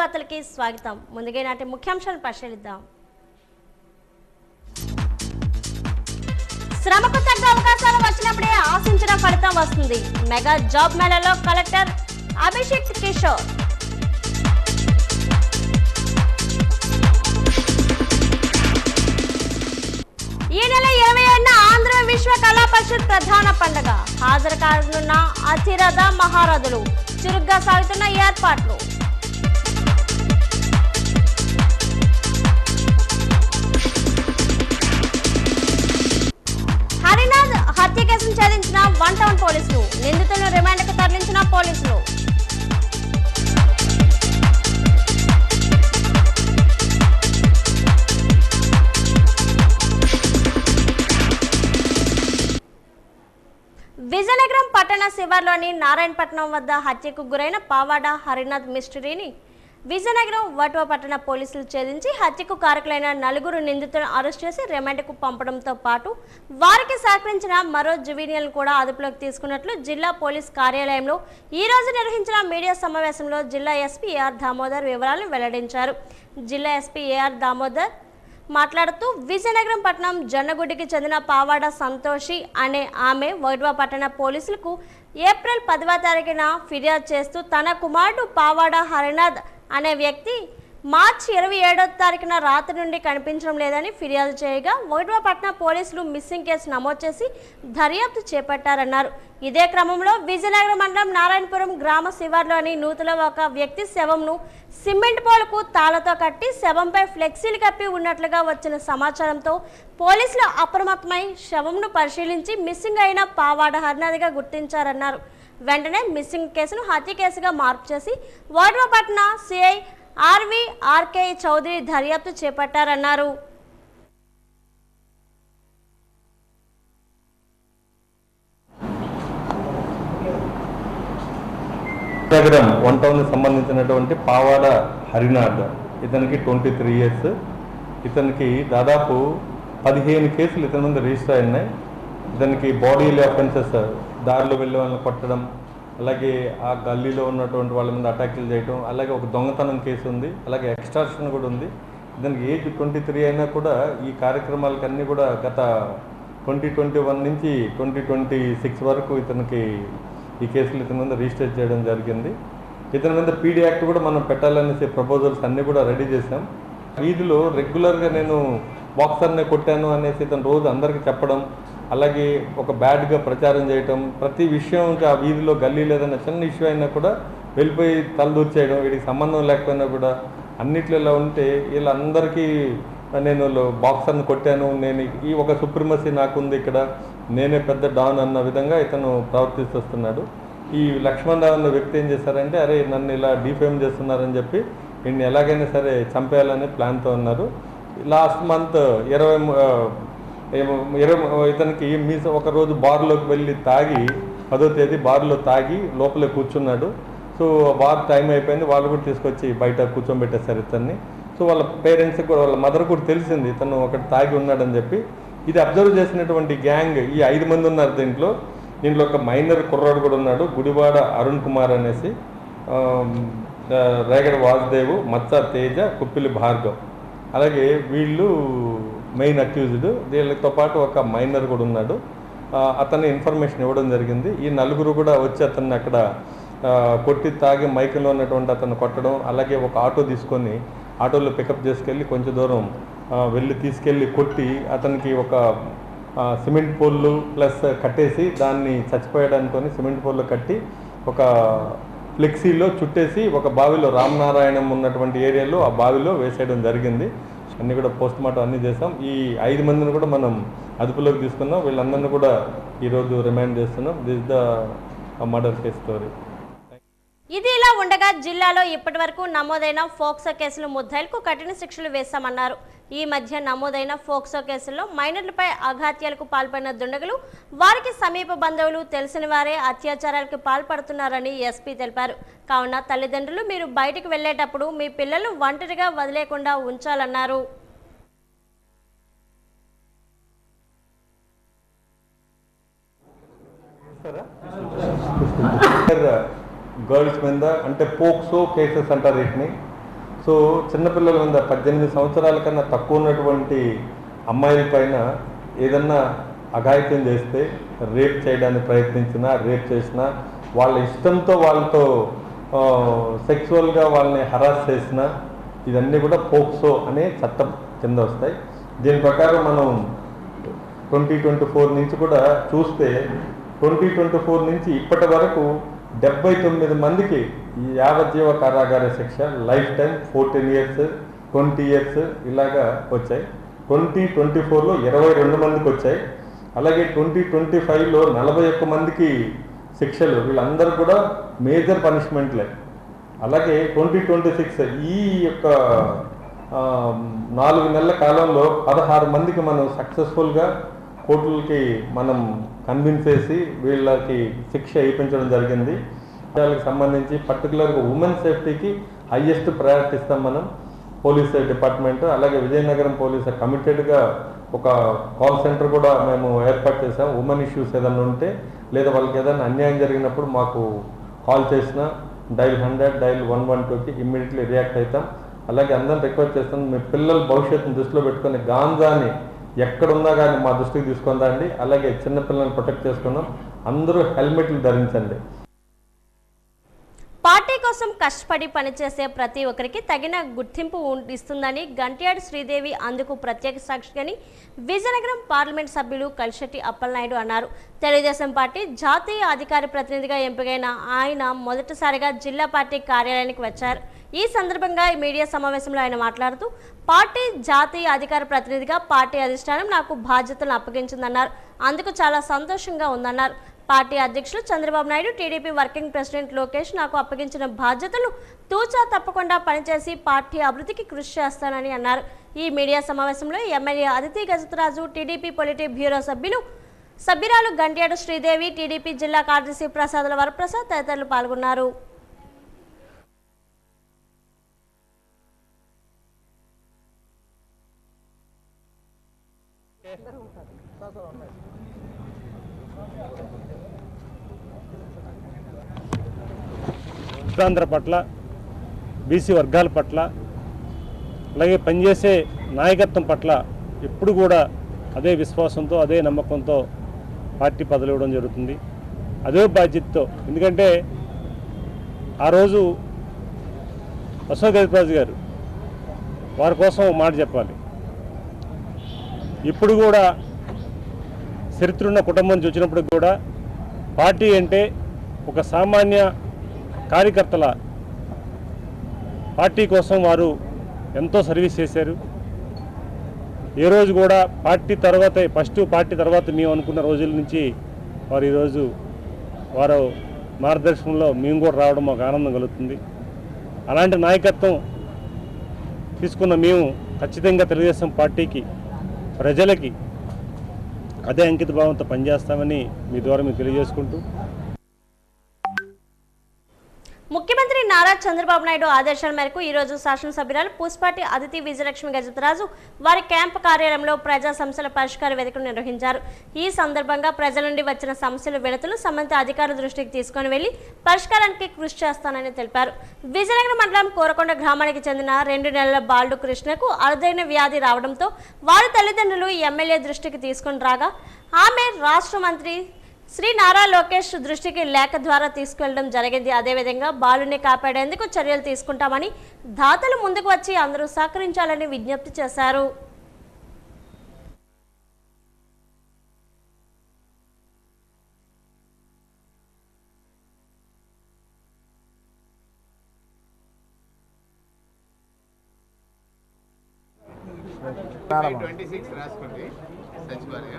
వార్తలకి స్వాగతం. ముందుగా నాటి ముఖ్యాంశాలను పరిశీలిద్దాం. శ్రమకు తగ్గ అవకాశాలు వచ్చినప్పుడే ఆశించిన ఫలితం వస్తుంది. మెగా జాబ్ మేళాలో కలెక్టర్ అభిషేక్ కిషోర్. ఈ నెల 27న ఆంధ్ర విశ్వ కళా పరిషత్ ప్రధాన పండుగ. హాజరు కానున్న అతిరథ మహారథులు. చురుగ్గా సాగుతున్న ఏర్పాట్లు. హరినాథ్ హత్య కేసును ఛేదించిన 1 టౌన్ పోలీసులు. నిందితులను రిమాండ్కు తరలించిన పోలీసులు. విజయనగరం పట్టణ శివార్లోని నారాయణపట్నం వద్ద హత్యకు గురైన పావాడ హరినాథ్ మిస్టరీని విజయనగరం వటువ పట్టణ పోలీసులు ఛేదించి హత్యకు కారకులైన 4 నిందితులను అరెస్ట్ చేసి రిమాండ్కు పంపడంతో పాటు వారికి సహకరించిన మరో జువీనియల్ను కూడా అదుపులోకి తీసుకున్నట్లు జిల్లా పోలీస్ కార్యాలయంలో ఈ రోజు నిర్వహించిన మీడియా సమావేశంలో జిల్లా ఎస్పీ ఏఆర్ దామోదర్ వివరాలను వెల్లడించారు. జిల్లా ఎస్పీ ఏఆర్ దామోదర్ మాట్లాడుతూ విజయనగరం పట్టణం జొన్నగుడికి చెందిన పావాడ సంతోషి అనే ఆమె వటువ పట్టణ పోలీసులకు ఏప్రిల్ 10వ తారీఖున ఫిర్యాదు చేస్తూ తన కుమారుడు పావాడ హరినాథ్ అనే వ్యక్తి మార్చి 27వ తారీఖున రాత్రి నుండి కనిపించడం లేదని ఫిర్యాదు చేయగా వటువ పట్టణ పోలీసులు మిస్సింగ్ కేసు నమోదు చేసి దర్యాప్తు చేపట్టారన్నారు. ఇదే క్రమంలో విజయనగరం మండలం నారాయణపురం గ్రామ శివార్లోని నూతులో ఒక వ్యక్తి శవంను సిమెంట్ పోలుకు తాళ్లతో కట్టి శవంపై ఫ్లెక్సీలు కప్పి ఉన్నట్లుగా వచ్చిన సమాచారంతో పోలీసులు అప్రమత్తమై శవంను పరిశీలించి మిస్సింగ్ అయిన పావాడ హరినాథ్గా గుర్తించారన్నారు. వెంటనే మిస్సింగ్ కేసును హత్య కేసుగా మార్పు చేసి వటువ పట్టణ సిఐ ఆర్కే చౌదరి దర్యాప్తు చేపట్టారన్నారు. విజయనగరం 1 టౌన్ సంబంధించినటువంటి పావాడ హరినాథ్, ఇతనికి 23 ఇయర్స్. ఇతనికి దాదాపు 15 కేసులు ఇతని మీద రిజిస్టర్ అయినాయి. ఇతనికి బాడీలో అఫెన్సెస్, దారిలో వెళ్ళే వాళ్ళని కొట్టడం, అలాగే ఆ గల్లీలో ఉన్నటువంటి వాళ్ళ మీద అటాకులు చేయడం, అలాగే ఒక దొంగతనం కేసు ఉంది, అలాగే ఎక్స్టార్షన్ కూడా ఉంది. ఇతనికి ఏజ్ 23 అయినా కూడా ఈ కార్యక్రమాలకన్నీ కూడా గత 2021 నుంచి 2026 వరకు ఇతనికి ఈ కేసులు ఇతని మీద రిజిస్టర్ చేయడం జరిగింది. ఇతని మీద పీడీ యాక్ట్ కూడా మనం పెట్టాలనేసి ప్రపోజల్స్ అన్నీ కూడా రెడీ చేసాం. వీధిలో రెగ్యులర్గా నేను బాక్సర్నే కొట్టాను అనేసి ఇతను రోజు అందరికీ చెప్పడం, అలాగే ఒక బ్యాడ్గా ప్రచారం చేయటం, ప్రతి విషయం ఆ వీధిలో గల్లీలో ఏదైనా చిన్న ఇష్యూ అయినా కూడా వెళ్ళిపోయి తలదూర్చేయడం, వీడికి సంబంధం లేకపోయినా కూడా అన్నిట్లలో ఉంటే వీళ్ళందరికీ నేను బాక్సర్ని కొట్టాను, నేను ఈ ఒక సుప్రీమసీ నాకుంది, ఇక్కడ నేనే పెద్ద డాన్ అన్న విధంగా ఇతను ప్రవర్తిస్తున్నాడు. ఈ లక్ష్మణ్ రావు అన్న వ్యక్తి ఏం చేశారంటే, అరే నన్ను ఇలా డిఫేమ్ చేస్తున్నారని చెప్పి వీడిని ఎలాగైనా సరే చంపేయాలనే ప్లాన్తో ఉన్నారు. లాస్ట్ మంత్ 20 ఇతనికి ఒకరోజు బార్లోకి వెళ్ళి తాగి 10వ తేదీ బార్లో తాగి లోపలే కూర్చున్నాడు. సో బార్ టైం అయిపోయింది, వాళ్ళు కూడా తీసుకొచ్చి బయట కూర్చోబెట్టేశారు ఇతన్ని. సో వాళ్ళ పేరెంట్స్కి కూడా, వాళ్ళ మదర్ కూడా తెలిసింది ఇతను ఒకటి తాగి ఉన్నాడని చెప్పి. ఇది అబ్జర్వ్ చేసినటువంటి గ్యాంగ్ ఈ 5 మంది ఉన్నారు. దీంట్లో ఒక మైనర్ కుర్రాడు కూడా ఉన్నాడు, గుడివాడ అరుణ్ కుమార్ అనేసి, రేగడ వాసుదేవు, మచ్చ తేజ, కుప్పిలి భార్గవ్, అలాగే వీళ్ళు మెయిన్ అక్యూజ్డ్. వీళ్ళతో పాటు ఒక మైనర్ కూడా ఉన్నాడు. అతన్ని ఇన్ఫర్మేషన్ ఇవ్వడం జరిగింది. ఈ 4 కూడా వచ్చి అతన్ని అక్కడ కొట్టి తాగి మైకంలో ఉన్నటువంటి అతను కొట్టడం, అలాగే ఒక ఆటో తీసుకొని ఆటోలో పికప్ చేసుకెళ్ళి కొంచెం దూరం వెళ్ళి తీసుకెళ్ళి కొట్టి అతనికి ఒక సిమెంట్ పోల్లు ప్లస్ కట్టేసి దాన్ని చచ్చిపోయడానికి సిమెంట్ పోల్లు కట్టి ఒక ఫ్లెక్సీలో చుట్టేసి ఒక బావిలో రామనారాయణం ఉన్నటువంటి ఏరియాలో ఆ బావిలో వేసేయడం జరిగింది. అన్నీ కూడా పోస్ట్ మార్టం అన్నీ చేసాం. ఈ 5 మందిని కూడా మనం అదుపులోకి తీసుకున్నాం. వీళ్ళందరినీ కూడా ఈరోజు రిమాండ్ చేస్తున్నాం. This the murder case story. ఇది ఇలా ఉండగా జిల్లాలో ఇప్పటి వరకు నమోదైన ఫోక్సో కేసులు ముద్దాయిలకు కఠిన శిక్షలు వేశామన్నారు. ఈ మధ్య నమోదైన ఫోక్సో కేసుల్లో మైనర్లపై అఘాత్యాలకు పాల్పడిన దుండగులు, వారికి సమీప బంధువులు, తెలిసిన వారే అత్యాచారాలకు పాల్పడుతున్నారని ఎస్పీ తెలిపారు. కావున తల్లిదండ్రులు మీరు బయటకు వెళ్లేటప్పుడు మీ పిల్లలు ఒంటరిగా వదిలేకుండా ఉంచాలన్నారు. గర్ల్స్ మీద అంటే పోక్సో కేసెస్ అంటారు వీటిని. సో చిన్నపిల్లల మీద 18 సంవత్సరాల కన్నా తక్కువ ఉన్నటువంటి అమ్మాయిల పైన ఏదన్నా అఘాయిత్యం చేస్తే, రేప్ చేయడానికి ప్రయత్నించినా, రేప్ చేసినా, వాళ్ళ ఇష్టంతో వాళ్ళతో సెక్సువల్గా వాళ్ళని హరాస్ చేసినా ఇవన్నీ కూడా పోక్సో అనే చట్టం కింద వస్తాయి. దీని ప్రకారం మనం 2024 నుంచి కూడా చూస్తే 2024 నుంచి ఇప్పటి వరకు 79 మందికి ఈ యావజ్జీవ కారాగార శిక్ష, లైఫ్ టైం, 14 ఇయర్స్, 20 ఇయర్స్ ఇలాగా వచ్చాయి. 2024లో 22 మందికి వచ్చాయి. అలాగే 2025లో 41 మందికి శిక్షలు. వీళ్ళందరూ కూడా మేజర్ పనిష్మెంట్లే. అలాగే 2026 ఈ యొక్క 4 నెలల కాలంలో 16 మందికి మనం సక్సెస్ఫుల్గా కోర్టులకి మనం కన్విన్స్ చేసి వీళ్ళకి శిక్ష వేయించడం జరిగింది. వాళ్ళకి సంబంధించి పర్టికులర్గా ఉమెన్ సేఫ్టీకి హైయెస్ట్ ప్రయారిటీ ఇస్తాం మనం పోలీస్ డిపార్ట్మెంట్. అలాగే విజయనగరం పోలీసు కమిటెడ్గా ఒక కాల్ సెంటర్ కూడా మేము ఏర్పాటు చేసాం. ఉమెన్ ఇష్యూస్ ఏదైనా ఉంటే లేదా వాళ్ళకి ఏదైనా అన్యాయం జరిగినప్పుడు మాకు కాల్ చేసినా డైల్ 100, డైల్ 112కి ఇమ్మీడియట్లీ రియాక్ట్ అవుతాం. అలాగే అందరం రిక్వెస్ట్ చేస్తాం, మీ పిల్లల భవిష్యత్తును దృష్టిలో పెట్టుకొని గాంజాని ఎక్కడున్నా కానీ మా దృష్టికి తీసుకుందండి. అలాగే చిన్నపిల్లల్ని ప్రొటెక్ట్ చేసుకున్నాం. అందరూ హెల్మెట్లు ధరించండి. పార్టీ కోసం కష్టపడి పనిచేసే ప్రతి ఒక్కరికి తగిన గుర్తింపు ఇస్తుందని గంట్యాడ శ్రీదేవి అందుకు ప్రత్యేక సాక్షిగాని విజయనగరం పార్లమెంట్ సభ్యులు కలిశెట్టి అప్పలనాయుడు అన్నారు. తెలుగుదేశం పార్టీ జాతీయ అధికార ప్రతినిధిగా ఎంపికైన ఆయన మొదటిసారిగా జిల్లా పార్టీ కార్యాలయానికి వచ్చారు. ఈ సందర్భంగా మీడియా సమావేశంలో ఆయన మాట్లాడుతూ, పార్టీ జాతీయ అధికార ప్రతినిధిగా పార్టీ అధిష్టానం నాకు బాధ్యతలను అప్పగించిందన్నారు. అందుకు చాలా సంతోషంగా ఉందన్నారు. పార్టీ అధ్యక్షులు Chandrababu Naidu, TDP working president Lokesh నాకు అప్పగించిన బాధ్యతలు తూచా తప్పకుండా పనిచేసి పార్టీ అభివృద్ధికి కృషి చేస్తానని అన్నారు. ఈ మీడియా సమావేశంలో MLA Aditi Gajapathiraju, TDP politburo సభ్యురాలు గంట్యాడ శ్రీదేవి, టీడీపీ జిల్లా కార్యదర్శి ప్రసాదుల వరప్రసాద్ తదితరులు పాల్గొన్నారు. ఉత్తరాంధ్ర పట్ల, బీసీ వర్గాల పట్ల, అలాగే పనిచేసే నాయకత్వం పట్ల ఎప్పుడు కూడా అదే విశ్వాసంతో, అదే నమ్మకంతో పార్టీ పదవులు ఇవ్వడం జరుగుతుంది. అదే బాధ్యతతో. ఎందుకంటే ఆ రోజు అశోక్ గజపతిరాజు గారు వారి కోసం మాట చెప్పాలి. ఇప్పుడు కూడా చరిత్రున్న కుటుంబం చూసినప్పుడు కూడా పార్టీ అంటే ఒక సామాన్య కార్యకర్తల పార్టీ కోసం వారు ఎంతో సర్వీస్ చేశారు. ఏ రోజు కూడా పార్టీ తర్వాత మేము అనుకున్న రోజుల నుంచి వారు ఈరోజు వారు మార్గదర్శనంలో మేము కూడా రావడం మాకు ఆనందం కలుగుతుంది. అలాంటి నాయకత్వం తీసుకున్న మేము ఖచ్చితంగా తెలుగుదేశం పార్టీకి, ప్రజలకి అదే అంకిత భావంతో పనిచేస్తామని మీ ద్వారా మేము తెలియజేసుకుంటూ, ముఖ్యమంత్రి నారా చంద్రబాబు నాయుడు ఆదేశాల మేరకు ఈరోజు శాసనసభ్యురాలు పూసపాటి అదితి విజయలక్ష్మి గజతరాజు వారి క్యాంపు కార్యాలయంలో ప్రజా సమస్యల పరిష్కార వేదికను నిర్వహించారు. ఈ సందర్భంగా ప్రజల నుండి వచ్చిన సమస్యల వినతులు సంబంధిత అధికారుల దృష్టికి తీసుకుని వెళ్లి పరిష్కారానికి కృషి చేస్తానని తెలిపారు. విజయనగరం మండలం కోరకొండ గ్రామానికి చెందిన 2 నెలల బాలుడు కృష్ణకు అరుదైన వ్యాధి రావడంతో వారి తల్లిదండ్రులు ఎమ్మెల్యే దృష్టికి తీసుకుని రాగా ఆమె రాష్ట్ర మంత్రి శ్రీ నారా లోకేష్ దృష్టికి లేఖ ద్వారా తీసుకెళ్లడం జరిగింది. అదేవిధంగా బాలుని కాపాడేందుకు చర్యలు తీసుకుంటామని దాతలు ముందుకు వచ్చి అందరూ సహకరించాలని విజ్ఞప్తి చేశారు.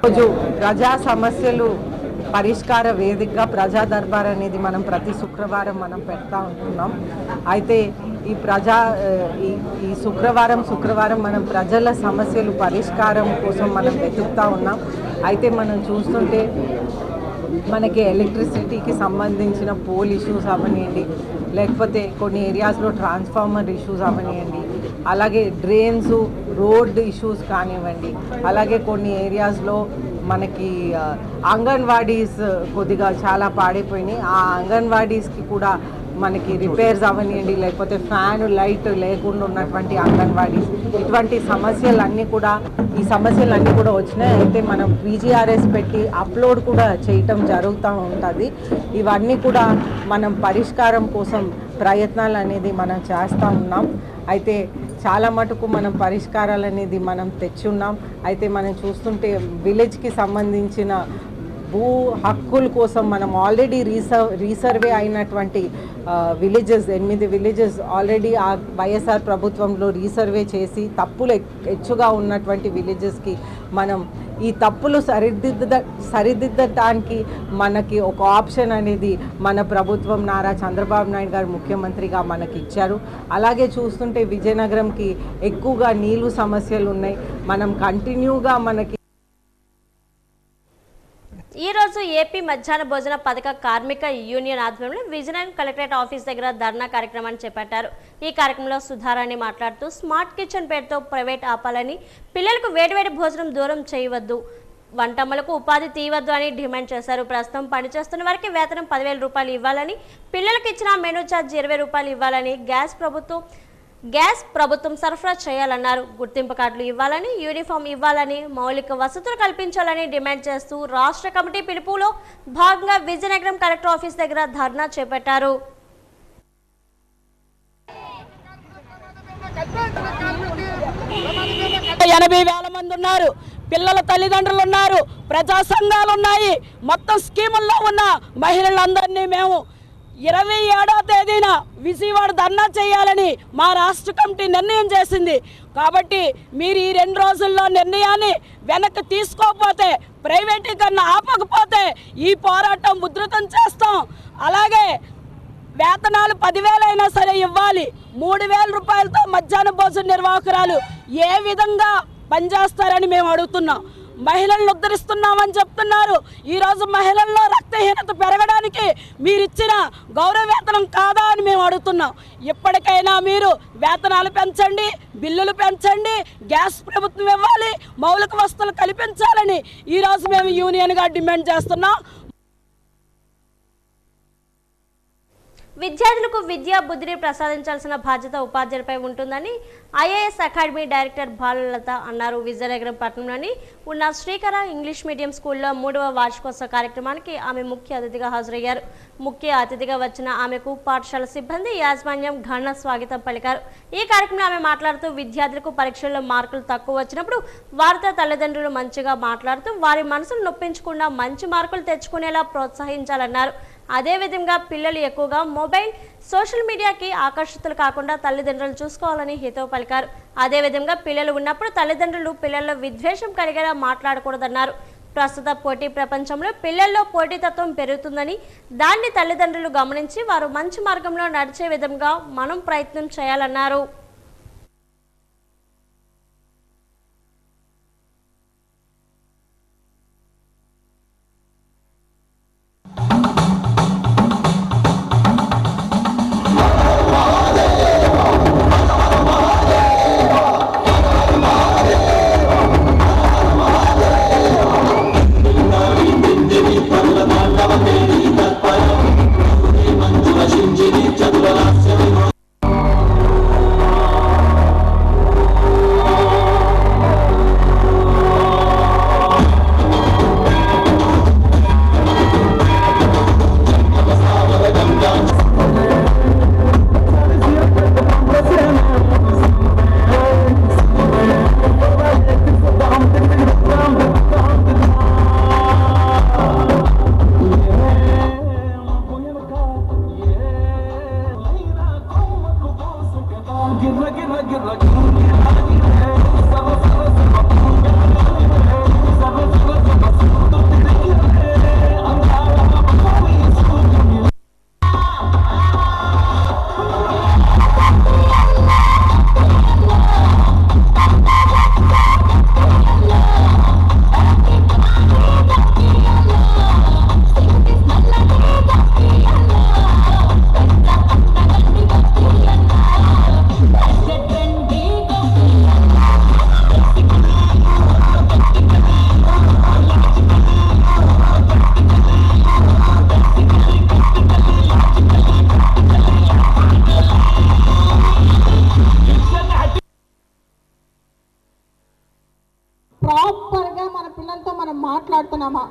రోజు ప్రజా సమస్యలు పరిష్కార వేదికగా ప్రజా దర్బార్ అనేది మనం ప్రతి శుక్రవారం మనం పెడతా ఉంటున్నాం. అయితే ఈ శుక్రవారం మనం ప్రజల సమస్యలు పరిష్కారం కోసం మనం వెతుకుతూ ఉన్నాం. అయితే మనం చూస్తుంటే మనకి ఎలక్ట్రిసిటీకి సంబంధించిన పోల్ ఇష్యూస్ అవనివ్వండి, లేకపోతే కొన్ని ఏరియాస్లో ట్రాన్స్ఫార్మర్ ఇష్యూస్ అవనివ్వండి, అలాగే డ్రైన్స్ రోడ్ ఇష్యూస్ కానివ్వండి, అలాగే కొన్ని ఏరియాస్లో మనకి అంగన్వాడీస్ కొద్దిగా చాలా పాడైపోయినాయి. ఆ అంగన్వాడీస్కి కూడా మనకి రిపేర్స్ అవనివ్వండి, లేకపోతే ఫ్యాన్ లైట్ లేకుండా ఉన్నటువంటి అంగన్వాడీస్, ఇటువంటి సమస్యలన్నీ కూడా వచ్చినాయి. అయితే మనం PGRS పెట్టి అప్లోడ్ కూడా చేయటం జరుగుతూ ఉంటుంది. ఇవన్నీ కూడా మనం పరిష్కారం కోసం ప్రయత్నాలు అనేది మనం చేస్తూ ఉన్నాం. అయితే చాలా మటుకు మనం పరిష్కారాలు అనేది మనం తెచ్చున్నాం. అయితే మనం చూస్తుంటే విలేజ్కి సంబంధించిన భూ హక్కుల కోసం మనం ఆల్రెడీ రీసర్వే అయినటువంటి విలేజెస్ 8 విలేజెస్ ఆల్రెడీ ఆ వైఎస్ఆర్ ప్రభుత్వంలో రీసర్వే చేసి తప్పులు హెచ్చుగా ఉన్నటువంటి విలేజెస్కి మనం ఈ తప్పులు సరిదిద్దటానికి మనకి ఒక ఆప్షన్ అనేది మన ప్రభుత్వం నారా చంద్రబాబు నాయుడు గారు ముఖ్యమంత్రిగా మనకి ఇచ్చారు. అలాగే చూస్తుంటే విజయనగరంకి ఎక్కువగా నీళ్ళు సమస్యలు ఉన్నాయి. మనం కంటిన్యూగా మనకి ఈ రోజు ఏపీ మధ్యాహ్న భోజన పథక కార్మిక యూనియన్ ఆధ్వర్యంలో విజయనగరం కలెక్టరేట్ ఆఫీస్ దగ్గర ధర్నా కార్యక్రమాన్ని చేపట్టారు. ఈ కార్యక్రమంలో సుధారాణి మాట్లాడుతూ స్మార్ట్ కిచెన్ పేరుతో ప్రైవేట్ ఆపాలని, పిల్లలకు వేడివేడి భోజనం దూరం చేయవద్దు, వంటమ్మలకు ఉపాధి తీయవద్దు అని డిమాండ్ చేశారు. ప్రస్తుతం పనిచేస్తున్న వారికి వేతనం 10,000 రూపాయలు ఇవ్వాలని, పిల్లలకు ఇచ్చిన మెనూ ఛార్జ్ 20 రూపాయలు ఇవ్వాలని, గ్యాస్ ప్రభుత్వం సరఫరా చేయాలన్నారు. గుర్తింపు కార్డులు ఇవ్వాలని, యూనిఫామ్ ఇవ్వాలని, మౌలిక వసతులు కల్పించాలని డిమాండ్ చేస్తూ రాష్ట్ర కమిటీ పిలుపులో భాగంగా విజయనగరం కలెక్టర్ ఆఫీస్ దగ్గర ధర్నా చేపట్టారు. 80,000 మంది ఉన్నారు, పిల్లల తల్లిదండ్రులు ఉన్నారు, ప్రజా సంఘాలు ఉన్నాయి. మొత్తం స్కీముల్లో ఉన్న మహిళలందరినీ మేము 27వ తేదీన విజయవాడ ధర్నా చేయాలని మా రాష్ట్ర కమిటీ నిర్ణయం చేసింది. కాబట్టి మీరు ఈ 2 రోజుల్లో నిర్ణయాన్ని వెనక్కి తీసుకోకపోతే, ప్రైవేటీకరణ ఆపకపోతే ఈ పోరాటం ఉధృతం చేస్తాం. అలాగే వేతనాలు 10,000 అయినా సరే ఇవ్వాలి. 3,000 రూపాయలతో మధ్యాహ్న భోజన నిర్వాహకురాలు ఏ విధంగా పనిచేస్తారని మేము అడుగుతున్నాం. మహిళలను ఉద్ధరిస్తున్నామని చెప్తున్నారు. ఈరోజు మహిళల్లో రక్తహీనత పెరగడానికి మీరు ఇచ్చిన గౌరవ వేతనం కాదా అని మేము అడుగుతున్నాం. ఇప్పటికైనా మీరు వేతనాలు పెంచండి, బిల్లులు పెంచండి, గ్యాస్ ప్రభుత్వం ఇవ్వాలి, మౌలిక వసతులు కల్పించాలని ఈరోజు మేము యూనియన్గా డిమాండ్ చేస్తున్నాం. విద్యార్థులకు విద్యా బుద్ధిని ప్రసాదించాల్సిన బాధ్యత ఉపాధ్యాయులపై ఉంటుందని ఐఏఎస్ అకాడమీ డైరెక్టర్ బాలలత అన్నారు. విజయనగరం పట్టణంలోని ఉన్న శ్రీకర ఇంగ్లీష్ మీడియం స్కూల్లో 3వ వార్షికోత్సవ కార్యక్రమానికి ఆమె ముఖ్య అతిథిగా హాజరయ్యారు. ముఖ్య అతిథిగా వచ్చిన ఆమెకు పాఠశాల సిబ్బంది, యాజమాన్యం ఘన స్వాగతం పలికారు. ఈ కార్యక్రమంలో ఆమె మాట్లాడుతూ విద్యార్థులకు పరీక్షల్లో మార్కులు తక్కువ వచ్చినప్పుడు వారితో తల్లిదండ్రులు మంచిగా మాట్లాడుతూ వారి మనసును నొప్పించకుండా మంచి మార్కులు తెచ్చుకునేలా ప్రోత్సహించాలన్నారు. అదేవిధంగా పిల్లలు ఎక్కువగా మొబైల్, సోషల్ మీడియాకి ఆకర్షితులు కాకుండా తల్లిదండ్రులు చూసుకోవాలని హితవు పలికారు. అదేవిధంగా పిల్లలు ఉన్నప్పుడు తల్లిదండ్రులు పిల్లల్లో విద్వేషం కలిగేలా మాట్లాడకూడదన్నారు. ప్రస్తుత పోటీ ప్రపంచంలో పిల్లల్లో పోటీతత్వం పెరుగుతుందని, దాన్ని తల్లిదండ్రులు గమనించి వారు మంచి మార్గంలో నడిచే విధంగా మనం ప్రయత్నం చేయాలన్నారు. ప్రాపర్గా మన పిల్లలతో మనం మాట్లాడుతున్నామా,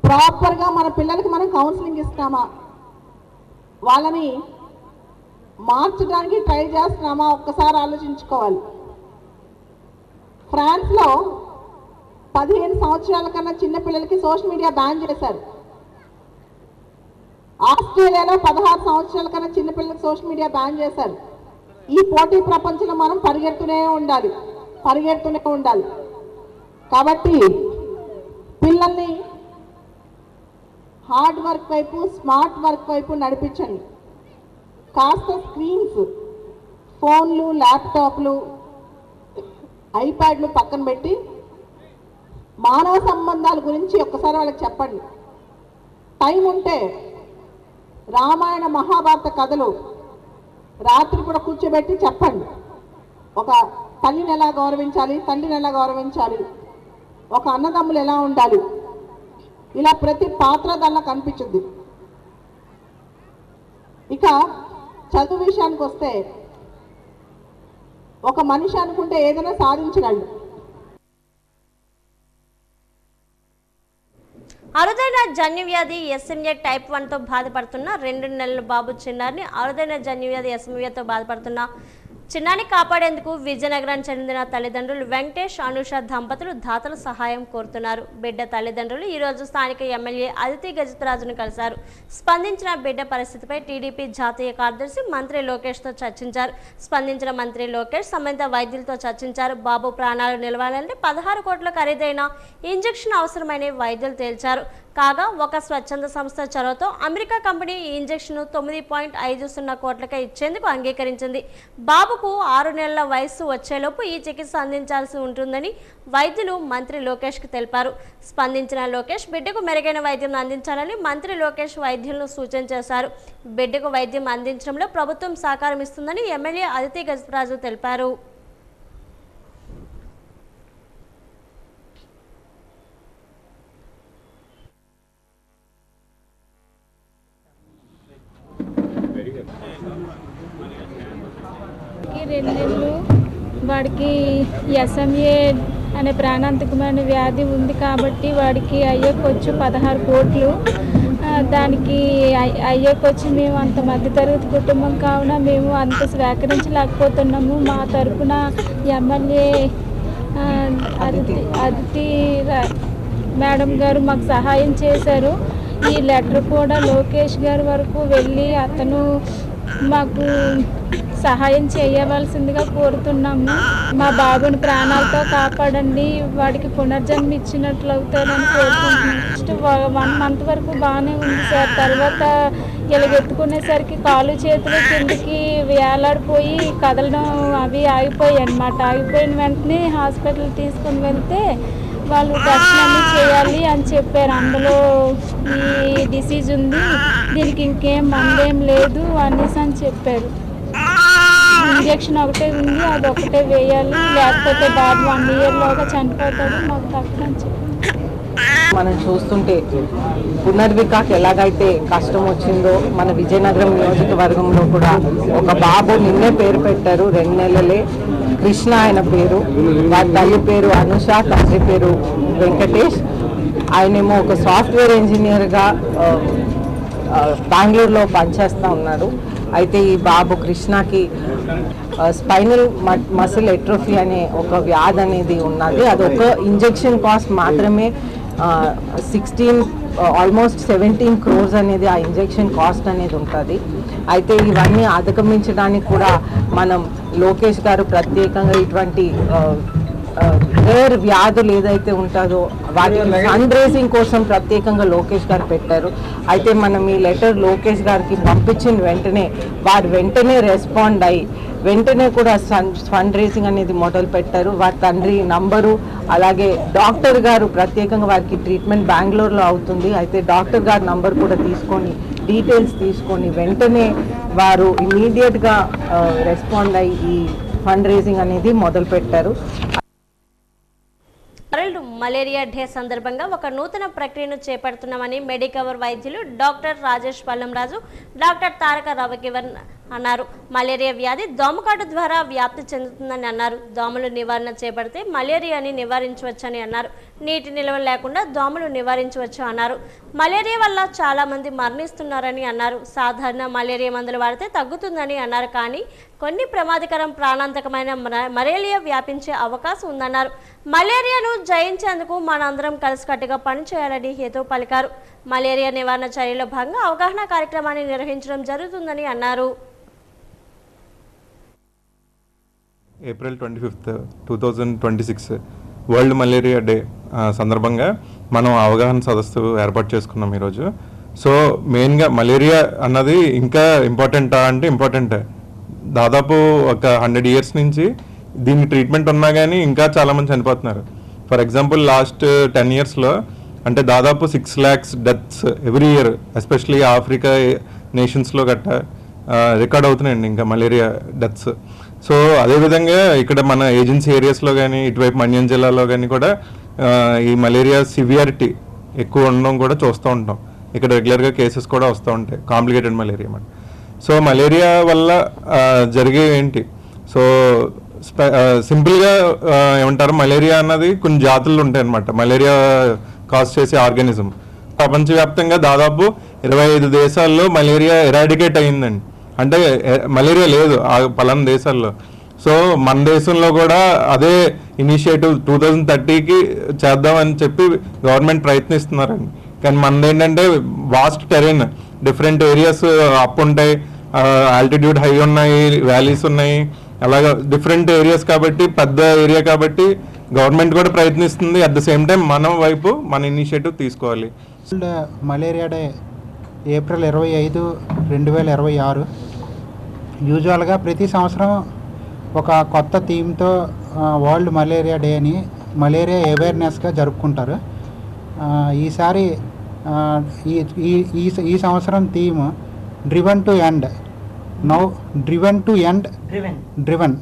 ప్రాపర్గా మన పిల్లలకి మనం కౌన్సిలింగ్ ఇస్తామా, వాళ్ళని మార్చడానికి ట్రై చేస్తున్నామా ఒక్కసారి ఆలోచించుకోవాలి. ఫ్రాన్స్లో 15 సంవత్సరాల కన్నా చిన్నపిల్లలకి సోషల్ మీడియా బ్యాన్ చేశారు. ఆస్ట్రేలియాలో 16 సంవత్సరాల కన్నా చిన్నపిల్లలకి సోషల్ మీడియా బ్యాన్ చేశారు. ఈ పోటీ ప్రపంచంలో మనం పరిగెడుతూనే ఉండాలి. కాబట్టి పిల్లల్ని హార్డ్ వర్క్ వైపు, స్మార్ట్ వర్క్ వైపు నడిపించండి. కాస్త స్క్రీన్స్, ఫోన్లు, ల్యాప్టాప్లు, ఐప్యాడ్లు పక్కన పెట్టి మానవ సంబంధాల గురించి ఒక్కసారి వాళ్ళకి చెప్పండి. టైం ఉంటే రామాయణ మహాభారత కథలు రాత్రి కూడా కూర్చోబెట్టి చెప్పండి. ఒక తల్లిని ఎలా గౌరవించాలి, తండ్రిని ఎలా గౌరవించాలి, ఒక అన్నదమ్ములు ఎలా ఉండాలి, ఇలా ప్రతి పాత్ర దానిలో కనిపించుద్ది. ఇక చదువు విషయానికి వస్తే ఒక మనిషి అనుకుంటే ఏదైనా సాధించగలడు. అరుదైన జన్యువ్యాధి ఎస్ఎంఏ టైప్ 1తో బాధపడుతున్న 2 నెలల బాబు చిన్నారిని అరుదైన జన్యువ్యాధి ఎస్ఎంఏతో బాధపడుతున్న చిన్నారిని కాపాడేందుకు విజయనగరానికి చెందిన తల్లిదండ్రులు వెంకటేష్, అనుష దంపతులు దాతల సహాయం కోరుతున్నారు. బిడ్డ తల్లిదండ్రులు ఈరోజు స్థానిక ఎమ్మెల్యే అదితి గజపతిరాజును కలిశారు. స్పందించిన బిడ్డ పరిస్థితిపై టీడీపీ జాతీయ కార్యదర్శి మంత్రి లోకేష్తో చర్చించారు. స్పందించిన మంత్రి లోకేష్ సంబంధిత వైద్యులతో చర్చించారు. బాబు ప్రాణాలు నిలవాలంటే 16 కోట్ల ఖరీదైన ఇంజెక్షన్ అవసరమని వైద్యులు తేల్చారు. కాగా ఒక స్వచ్ఛంద సంస్థ చొరవతో అమెరికా కంపెనీ ఈ ఇంజెక్షన్ 9.50 కోట్లకే ఇచ్చేందుకు అంగీకరించింది. బాబుకు 6 నెలల వయస్సు వచ్చేలోపు ఈ చికిత్స అందించాల్సి ఉంటుందని వైద్యులు మంత్రి లోకేష్కు తెలిపారు. స్పందించిన లోకేష్ బిడ్డకు మెరుగైన వైద్యం అందించాలని మంత్రి లోకేష్ వైద్యులను సూచన చేశారు. బిడ్డకు వైద్యం అందించడంలో ప్రభుత్వం సహకారం ఇస్తుందని ఎమ్మెల్యే అదితి గజపతిరాజు తెలిపారు. వాడికి ఎస్ఎంఏ అనే ప్రాణాంతకమైన వ్యాధి ఉంది కాబట్టి వాడికి అయ్యే ఖర్చు 16 కోట్లు. దానికి అయ్యే ఖర్చు మేము అంత మధ్యతరగతి కుటుంబం కావున మేము అంత స్వీకరించలేకపోతున్నాము. మా తరఫున ఎమ్మెల్యే అదితి మేడం గారు మాకు సహాయం చేశారు. ఈ లెటర్ కూడా లోకేష్ గారి వరకు వెళ్ళి అతను మాకు సహాయం చేయవలసిందిగా కోరుతున్నాము. మా బాబుని ప్రాణాలతో కాపాడండి, వాడికి పునర్జన్మ ఇచ్చినట్లు అవుతారని కోరుకుంటున్నాం. నెక్స్ట్ 1 మంత్ వరకు బాగానే ఉంది సార్. తర్వాత ఇలాగెత్తుకునేసరికి కాలు చేతులు కిందకి వేలాడిపోయి కదలడం అవి ఆగిపోయాయి అన్నమాట. ఆగిపోయిన వెంటనే హాస్పిటల్ తీసుకుని వెళ్తే వాళ్ళు టెస్ట్ అన్నీ చేయాలి అని చెప్పారు. అందులో ఈ డిసీజ్ ఉంది, దీనికి ఇంకేం మందేం లేదు అనేసి అని చెప్పారు. ఇంజెక్షన్ ఒకటే ఉంది, అది ఒకటే వేయాలి, లేకపోతే బాబు 1 ఇయర్లోగా చనిపోతాడు, మాకు తప్పదని చెప్పారు. మనం చూస్తుంటే పునర్వికాకి ఎలాగైతే కష్టం వచ్చిందో మన విజయనగరం నియోజకవర్గంలో కూడా ఒక బాబు నిన్నే పేరు పెట్టారు. 2 నెలలే. కృష్ణ ఆయన పేరు. వారి తల్లి పేరు అనుష, తండ్రి పేరు వెంకటేష్. ఆయనేమో ఒక సాఫ్ట్వేర్ ఇంజనీర్గా బెంగళూరులో పనిచేస్తూ ఉన్నారు. అయితే ఈ బాబు కృష్ణకి స్పైనల్ మసిల్ ఎట్రోఫీ అనే ఒక వ్యాధి అనేది ఉన్నది. అది ఒక ఇంజెక్షన్ కాస్ట్ మాత్రమే ఆల్మోస్ట్ 17 crores అనేది ఆ ఇంజెక్షన్ కాస్ట్ అనేది ఉంటుంది. అయితే ఇవన్నీ అధిగమించడానికి కూడా మనం లోకేష్ గారు ప్రత్యేకంగా ఇటువంటి రేర్ వ్యాధులు ఏదైతే ఉంటుందో వాటి ఫండ్ రేజింగ్ కోసం ప్రత్యేకంగా లోకేష్ గారు పెట్టారు. అయితే మనం ఈ లెటర్ లోకేష్ గారికి పంపించిన వెంటనే వారు వెంటనే రెస్పాండ్ అయ్యి వెంటనే కూడా ఫండ్ రేజింగ్ అనేది మొదలు పెట్టారు. వారి తండ్రి నంబరు, అలాగే డాక్టర్ గారు ప్రత్యేకంగా వారికి ట్రీట్మెంట్ బెంగళూరులో అవుతుంది. అయితే డాక్టర్ గారి నంబర్ కూడా తీసుకొని డీటెయిల్స్ తీసుకొని వెంటనే వారు ఇమీడియట్గా రెస్పాండ్ అయ్యి ఈ ఫండ్ రేజింగ్ అనేది మొదలు పెట్టారు. వరల్డ్ మలేరియా డే సందర్భంగా ఒక నూతన ప్రక్రియను చేపడుతున్నామని మెడికవర్ వైద్యులు డాక్టర్ రాజేష్ పల్లంరాజు, డాక్టర్ తారక అన్నారు. మలేరియా వ్యాధి దోమకాటు ద్వారా వ్యాప్తి చెందుతుందని అన్నారు. దోమలు నివారణ చేపడితే మలేరియాని నివారించవచ్చని అన్నారు. నీటి నిల్వ లేకుండా దోమలు నివారించవచ్చు అన్నారు. మలేరియా వల్ల చాలా మంది మరణిస్తున్నారని అన్నారు. సాధారణ మలేరియా మందులు వాడితే తగ్గుతుందని అన్నారు. కానీ కొన్ని ప్రమాదకరం ప్రాణాంతకమైన మలేరియా వ్యాపించే అవకాశం ఉందన్నారు. మలేరియాను జయించేందుకు మనందరం కలిసికట్టుగా పనిచేయాలని హితవు పలికారు. మలేరియా నివారణ చర్యలో భాగంగా అవగాహన కార్యక్రమాన్ని నిర్వహించడం జరుగుతుందని అన్నారు. ఏప్రిల్ 25, 2026 వరల్డ్ మలేరియా డే సందర్భంగా మనం అవగాహన సదస్సు ఏర్పాటు చేసుకున్నాం ఈరోజు. సో మెయిన్గా మలేరియా అన్నది ఇంకా ఇంపార్టెంటా అంటే ఇంపార్టెంటే. దాదాపు ఒక 100 years నుంచి దీని ట్రీట్మెంట్ ఉన్నా కానీ ఇంకా చాలామంది చనిపోతున్నారు. ఫర్ ఎగ్జాంపుల్ లాస్ట్ 10 yearsలో అంటే దాదాపు 6 lakhs deaths every year, especially Africa నేషన్స్లో గట్ట రికార్డ్ అవుతున్నాయండి ఇంకా మలేరియా డెత్స్. సో అదేవిధంగా ఇక్కడ మన ఏజెన్సీ ఏరియాస్లో కానీ ఇటువైపు మన్యం జిల్లాలో కానీ కూడా ఈ మలేరియా సివియారిటీ ఎక్కువ ఉండడం కూడా చూస్తూ ఉంటాం. ఇక్కడ రెగ్యులర్గా కేసెస్ కూడా వస్తూ ఉంటాయి, కాంప్లికేటెడ్ మలేరియా అన్నమాట. సో మలేరియా వల్ల జరిగేవి ఏంటి? సో సింపుల్గా ఏమంటారు, మలేరియా అన్నది కొన్ని జాతులు ఉంటాయి అన్నమాట. మలేరియా కాజ్ చేసే ఆర్గానిజం ప్రపంచవ్యాప్తంగా దాదాపు 25 దేశాల్లో మలేరియా ఎరాడికేట్ అయ్యిందండి. అంటే మలేరియా లేదు ఆ పలానా దేశాల్లో. సో మన దేశంలో కూడా అదే ఇనిషియేటివ్ 2030కి చేద్దామని చెప్పి గవర్నమెంట్ ప్రయత్నిస్తున్నారండి. కానీ మనది ఏంటంటే vast terrain, different areas up ఉంటాయి, ఆల్టిట్యూడ్ హై ఉన్నాయి, వ్యాలీస్ ఉన్నాయి, అలాగా డిఫరెంట్ ఏరియాస్ కాబట్టి పెద్ద ఏరియా కాబట్టి గవర్నమెంట్ కూడా ప్రయత్నిస్తుంది. అట్ ద సేమ్ టైం మనం వైపు మన ఇనిషియేటివ్ తీసుకోవాలి. మలేరియా డే ఏప్రిల్ 25, 2026 యూజువల్గా ప్రతి సంవత్సరం ఒక కొత్త థీమ్తో వరల్డ్ మలేరియా డే అని మలేరియా అవేర్నెస్గా జరుపుకుంటారు. ఈసారి ఈ సంవత్సరం theme driven to end. Now driven to end, driven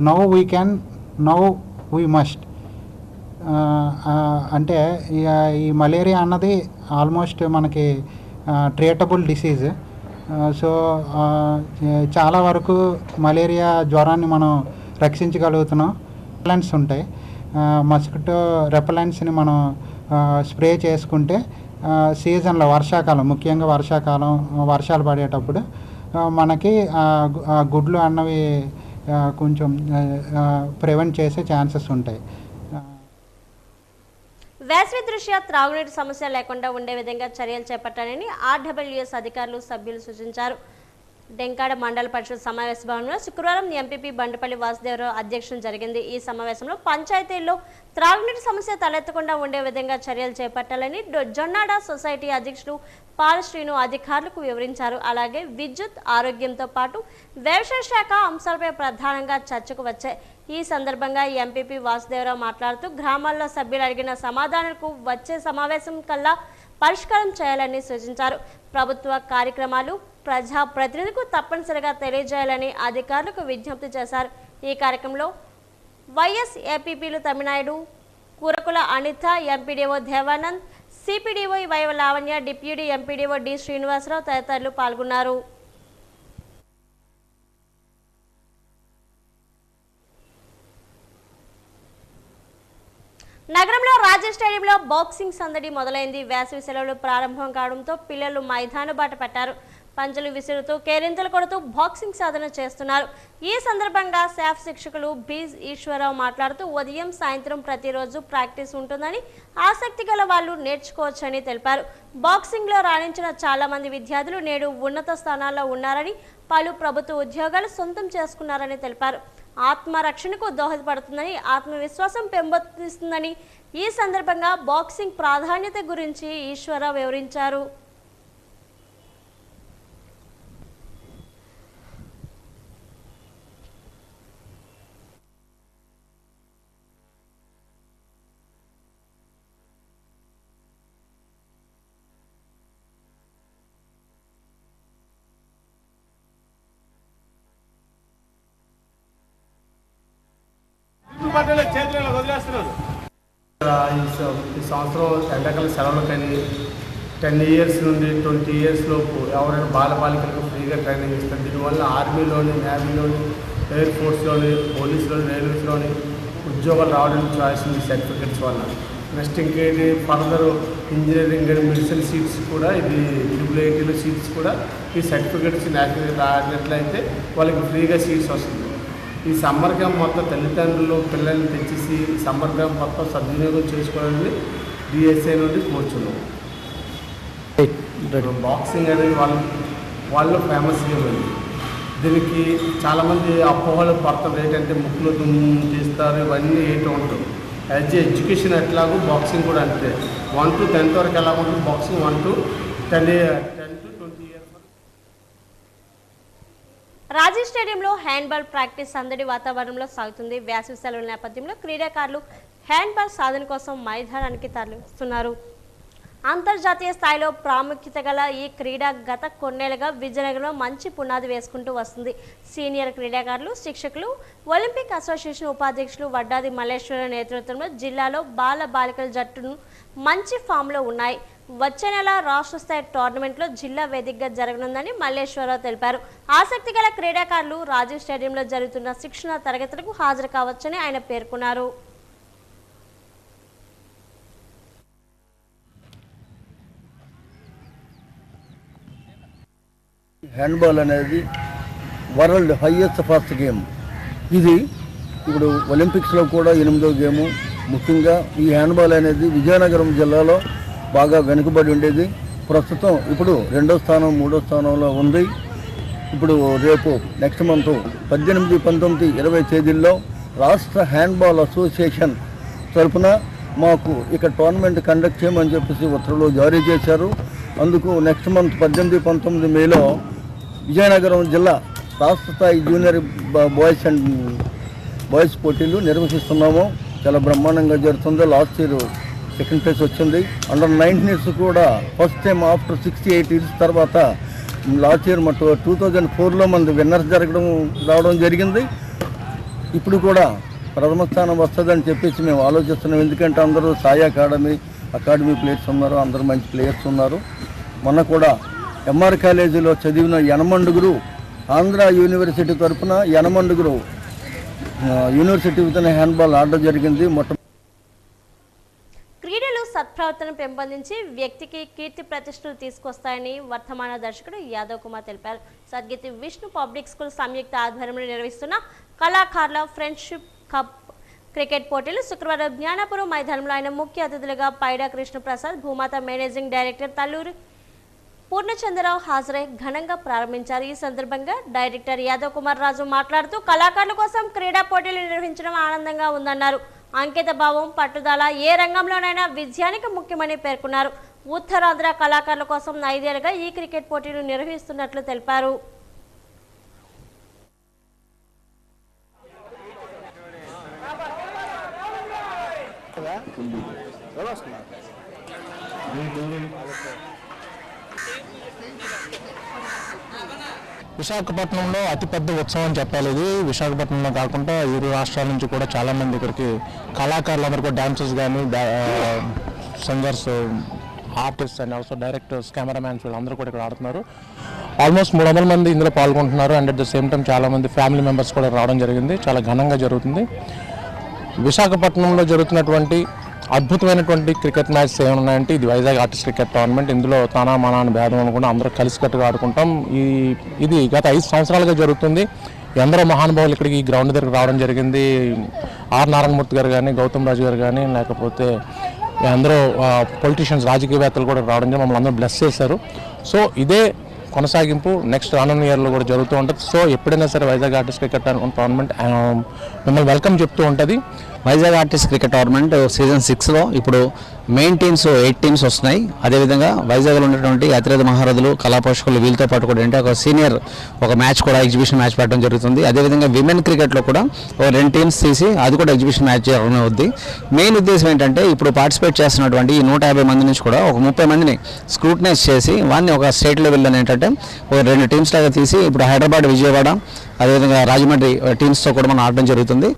now we can, now we must. అంటే ఈ మలేరియా అన్నది ఆల్మోస్ట్ మనకి ట్రీటబుల్ డిసీజ్. సో చాలా వరకు మలేరియా జ్వరాన్ని మనం రక్షించగలుగుతున్నాం. రెపెలెంట్స్ ఉంటాయి, మస్కిటో రెపెలెంట్స్ని మనం స్ప్రే చేసుకుంటే సీజన్లో వర్షాకాలం, ముఖ్యంగా వర్షాలు పడేటప్పుడు మనకి గుడ్లు అన్నవి కొంచెం ప్రివెంట్ చేసే ఛాన్సెస్ ఉంటాయి. వేసవి దృష్ట్యా త్రాగునీటి సమస్య లేకుండా ఉండే విధంగా చర్యలు చేపట్టాలని ఆర్డబ్ల్యూఎస్ అధికారులు, సభ్యులు సూచించారు. డెంకాడ మండల పరిషత్ సమావేశ భవనంలో శుక్రవారం ఎంపీపీ బండపల్లి వాసుదేవరావు అధ్యక్షతన జరిగింది. ఈ సమావేశంలో పంచాయతీల్లో త్రాగునీటి సమస్య తలెత్తకుండా ఉండే విధంగా చర్యలు చేపట్టాలని జొన్నాడ సొసైటీ అధ్యక్షుడు పాలశ్రీను అధికారులకు వివరించారు. అలాగే విద్యుత్, ఆరోగ్యంతో పాటు వ్యవసాయ శాఖ అంశాలపై ప్రధానంగా చర్చకు వచ్చాయి. ఈ సందర్భంగా ఎంపీపీ వాసుదేవరావు మాట్లాడుతూ గ్రామాల్లో సభ్యులు అడిగిన సమాధానాలకు వచ్చే సమావేశం కల్లా పరిష్కారం చేయాలని సూచించారు. ప్రభుత్వ కార్యక్రమాలు ప్రజాప్రతినిధులకు తప్పనిసరిగా తెలియజేయాలని అధికారులకు విజ్ఞప్తి చేశారు. ఈ కార్యక్రమంలో వైఎస్ ఏపీపీలు తమిళనాయుడు, కూరకుల అనిత, ఎంపీడీఓ దేవానంద్, సిపిడిఓ వైవ Lavanya, deputy MPDO D Srinivasarao తదితరులు పాల్గొన్నారు. నగరంలో రాజా స్టేడియంలో బాక్సింగ్ సందడి మొదలైంది. వేసవి సెలవులు ప్రారంభం కావడంతో పిల్లలు మైదాన బాట పట్టారు. పంచులు విసురుతూ, కేరింతలు కొడుతూ బాక్సింగ్ సాధన చేస్తున్నారు. ఈ సందర్భంగా శాఫ్ శిక్షకులు బి ఈశ్వరరావు మాట్లాడుతూ ఉదయం, సాయంత్రం ప్రతిరోజు ప్రాక్టీస్ ఉంటుందని, ఆసక్తి గల వాళ్ళు నేర్చుకోవచ్చని తెలిపారు. బాక్సింగ్లో రాణించిన చాలా మంది విద్యార్థులు నేడు ఉన్నత స్థానాల్లో ఉన్నారని, పలు ప్రభుత్వ ఉద్యోగాలు సొంతం చేసుకున్నారని తెలిపారు. ఆత్మరక్షణకు దోహదపడుతుందని, ఆత్మవిశ్వాసం పెంపొందిస్తుందని ఈ సందర్భంగా బాక్సింగ్ ప్రాధాన్యత గురించి ఈశ్వరరావు వివరించారు. ఈ సంవత్సరం ఎండాకాలం సెలవులకని 10 years నుండి 20 years లోపు ఎవరైనా బాలబాలికలకు ఫ్రీగా ట్రైనింగ్ ఇస్తారు. దీనివల్ల ఆర్మీలోని, నేవీలోని, ఎయిర్ ఫోర్స్లోని, పోలీసులోని, రైల్వేస్లోని ఉద్యోగాలు రావడానికి చాయిస్ ఉంది సర్టిఫికెట్స్ వల్ల. నెక్స్ట్ ఇంకేంటి further engineering and medicine seats కూడా ఇది ట్రిపుల్ సీట్స్ కూడా ఈ సర్టిఫికెట్స్ నేషనల్ రానట్లయితే వాళ్ళకి ఫ్రీగా సీట్స్ వస్తుంది. ఈ సమ్మర్ క్యాంప్ మొత్తం తల్లిదండ్రులు పిల్లల్ని తెచ్చేసి ఈ సమ్మర్ క్యాంప్ మొత్తం సద్వినియోగం చేసుకోవాలని డిఎస్ఏ నుండి కోరుచున్నాం. బాక్సింగ్ అనేది వాళ్ళు ఫేమస్ గేమ్ అండి. దీనికి చాలామంది అపోహలు పడతారు. ఏంటంటే ముక్కులో దుమ్ము తీస్తారు, ఇవన్నీ ఏంటో ఉంటుంది. యాజ్ ఎడ్యుకేషన్ ఎట్లాగో బాక్సింగ్ కూడా అంతే. 1 to 10th వరకు ఎలా ఉంటుంది బాక్సింగ్, 1 to 10 to 20 years. రాజీ స్టేడియంలో హ్యాండ్బాల్ ప్రాక్టీస్ సందడి వాతావరణంలో సాగుతుంది. వేసవి సెలవుల నేపథ్యంలో క్రీడాకారులు హ్యాండ్బాల్ సాధన కోసం మైదానానికి తరలిస్తున్నారు. అంతర్జాతీయ స్థాయిలో ప్రాముఖ్యత గల ఈ క్రీడ గత కొన్నేళ్లుగా విజయనగరంలో మంచి పునాది వేసుకుంటూ వస్తుంది. సీనియర్ క్రీడాకారులు, శిక్షకులు, ఒలింపిక్ అసోసియేషన్ ఉపాధ్యక్షులు వడ్డాది మల్లేశ్వర నేతృత్వంలో జిల్లాలో బాల బాలికల జట్టును మంచి ఫామ్లో ఉన్నాయి. వచ్చే నెల రాష్ట్ర స్థాయి టోర్నమెంట్లో జిల్లా వేదికగా జరగనుందని మల్లేశ్వరరావు తెలిపారు. ఆసక్తి గల క్రీడాకారులు రాజీవ్ స్టేడియంలో జరుగుతున్న శిక్షణ తరగతులకు హాజరు కావచ్చని ఆయన పేర్కొన్నారు. హ్యాండ్బాల్ అనేది వరల్డ్ హైయెస్ట్ ఫాస్ట్ గేమ్. ఇది ఇప్పుడు ఒలింపిక్స్లో కూడా 8వ గేము. ముఖ్యంగా ఈ హ్యాండ్బాల్ అనేది విజయనగరం జిల్లాలో బాగా వెనుకబడి ఉండేది. ప్రస్తుతం ఇప్పుడు 2వ స్థానం, 3వ స్థానంలో ఉంది. ఇప్పుడు రేపు నెక్స్ట్ మంత్ 18, 19, 20 తేదీల్లో రాష్ట్ర హ్యాండ్బాల్ అసోసియేషన్ తరఫున మాకు ఇక్కడ టోర్నమెంట్ కండక్ట్ చేయమని చెప్పేసి ఉత్తర్వులు జారీ చేశారు. అందుకు నెక్స్ట్ మంత్ 18, 19 మేలో విజయనగరం జిల్లా రాష్ట్ర స్థాయి జూనియర్ బాయ్స్ పోటీలు నిర్వహిస్తున్నాము. చాలా బ్రహ్మాండంగా జరుగుతుంది. లాస్ట్ ఇయర్ సెకండ్ ప్లేస్ వచ్చింది. అండర్ 19s కూడా ఫస్ట్ టైం ఆఫ్టర్ 68 years తర్వాత లాస్ట్ ఇయర్ 2004లో మంది విన్నర్స్ రావడం జరిగింది. ఇప్పుడు కూడా ప్రథమ స్థానం వస్తుందని చెప్పేసి మేము ఆలోచిస్తున్నాం. ఎందుకంటే అందరూ సాయి అకాడమీ ప్లేయర్స్ ఉన్నారు, అందరూ మంచి ప్లేయర్స్ ఉన్నారు. మొన్న కూడా ఎంఆర్ కాలేజీలో చదివిన యనమండుగురు ఆంధ్ర యూనివర్సిటీ తరఫున యనమండుగురు యూనివర్సిటీ హ్యాండ్బాల్ ఆడడం జరిగింది. క్రీడలు సత్ప్రవర్తన పెంపొందించి వ్యక్తికి కీర్తి ప్రతిష్టలు తీసుకొస్తాయని వర్తమాన దర్శకుడు యాదవ్ కుమార్ తెలిపారు. సద్గతి విష్ణు పబ్లిక్ స్కూల్ సంయుక్త ఆధ్వర్యంలో నిర్వహిస్తున్న కళాకారుల ఫ్రెండ్షిప్ కప్ క్రికెట్ పోటీలు శుక్రవారం జ్ఞానపురం మైదానంలో ఆయన ముఖ్య అతిథులుగా పైడా కృష్ణప్రసాద్, భూమాత మేనేజింగ్ డైరెక్టర్ తల్లూరి పూర్ణచంద్రరావు హాజరై ఘనంగా ప్రారంభించారు. ఈ సందర్భంగా డైరెక్టర్ యాదవ్ కుమార్ రాజు మాట్లాడుతూ కళాకారుల కోసం క్రీడా పోటీలు నిర్వహించడం ఆనందంగా ఉందన్నారు. అంకిత భావం, పట్టుదల ఏ రంగంలోనైనా విజయానికి ముఖ్యమని పేర్కొన్నారు. ఉత్తరాంధ్ర కళాకారుల కోసం 5 ఏళ్లుగా ఈ క్రికెట్ పోటీలు నిర్వహిస్తున్నట్లు తెలిపారు. విశాఖపట్నంలో అతిపెద్ద ఉత్సవం అని చెప్పాలి. ఇది విశాఖపట్నంలో కాకుండా ఇరు రాష్ట్రాల నుంచి కూడా చాలామంది ఇక్కడికి కళాకారులు అందరూ కూడా డాన్సర్స్ కానీ, singers, artist and also directors, cameramans వీళ్ళందరూ కూడా ఇక్కడ ఆడుతున్నారు. ఆల్మోస్ట్ 300 మంది ఇందులో పాల్గొంటున్నారు. And at the same time చాలామంది ఫ్యామిలీ మెంబర్స్ కూడా రావడం జరిగింది. చాలా ఘనంగా జరుగుతుంది. విశాఖపట్నంలో జరుగుతున్నటువంటి అద్భుతమైనటువంటి క్రికెట్ మ్యాచ్ ఏమన్నాయంటే ఇది వైజాగ్ ఆర్టిస్ట్ క్రికెట్ టోర్నమెంట్. ఇందులో తానా మానా అని భేదం అనుకుంటే అందరూ కలిసికట్టుగా ఆడుకుంటాం. ఇది గత 5 సంవత్సరాలుగా జరుగుతుంది. ఎందరో మహానుభావులు ఇక్కడికి ఈ గ్రౌండ్ దగ్గర రావడం జరిగింది. ఆర్ నారాయణమూర్తి గారు కానీ, గౌతమ్ రాజు గారు కానీ, లేకపోతే అందరూ పొలిటీషియన్స్, రాజకీయవేత్తలు కూడా రావడం జరిగింది. మమ్మల్ని అందరూ బ్లెస్ చేశారు. సో ఇదే కొనసాగింపు నెక్స్ట్ రానున్న ఇయర్లో కూడా జరుగుతూ ఉంటుంది. సో ఎప్పుడైనా సరే వైజాగ్ ఆర్టిస్ట్ క్రికెట్ టోర్నమెంట్ మిమ్మల్ని వెల్కమ్ చెప్తూ ఉంటుంది. Vizag artist cricket tournament season 6లో ఇప్పుడు మెయిన్ టీమ్స్ 8 టీమ్స్ వస్తున్నాయి. అదేవిధంగా వైజాగ్లో ఉన్నటువంటి అతిరథ మహారథులు, కళాపోషకులు వీళ్ళతో పాటు కూడా అంటే ఒక సీనియర్ మ్యాచ్ కూడా ఎగ్జిబిషన్ మ్యాచ్ పెట్టడం జరుగుతుంది. అదేవిధంగా విమెన్ క్రికెట్లో కూడా ఒక 2 టీమ్స్ తీసి అది కూడా ఎగ్జిబిషన్ మ్యాచ్ చేయడం అవుద్ది. మెయిన్ ఉద్దేశం ఏంటంటే ఇప్పుడు పార్టిసిపేట్ చేస్తున్నటువంటి ఈ 150 మంది నుంచి కూడా ఒక 30 మందిని స్క్రూటనైజ్ చేసి వారిని ఒక స్టేట్ లెవెల్లో ఏంటంటే ఒక 2 టీమ్స్ లాగా తీసి ఇప్పుడు హైదరాబాద్, విజయవాడ, అదేవిధంగా రాజమండ్రి టీమ్స్తో కూడా మనం ఆడడం జరుగుతుంది.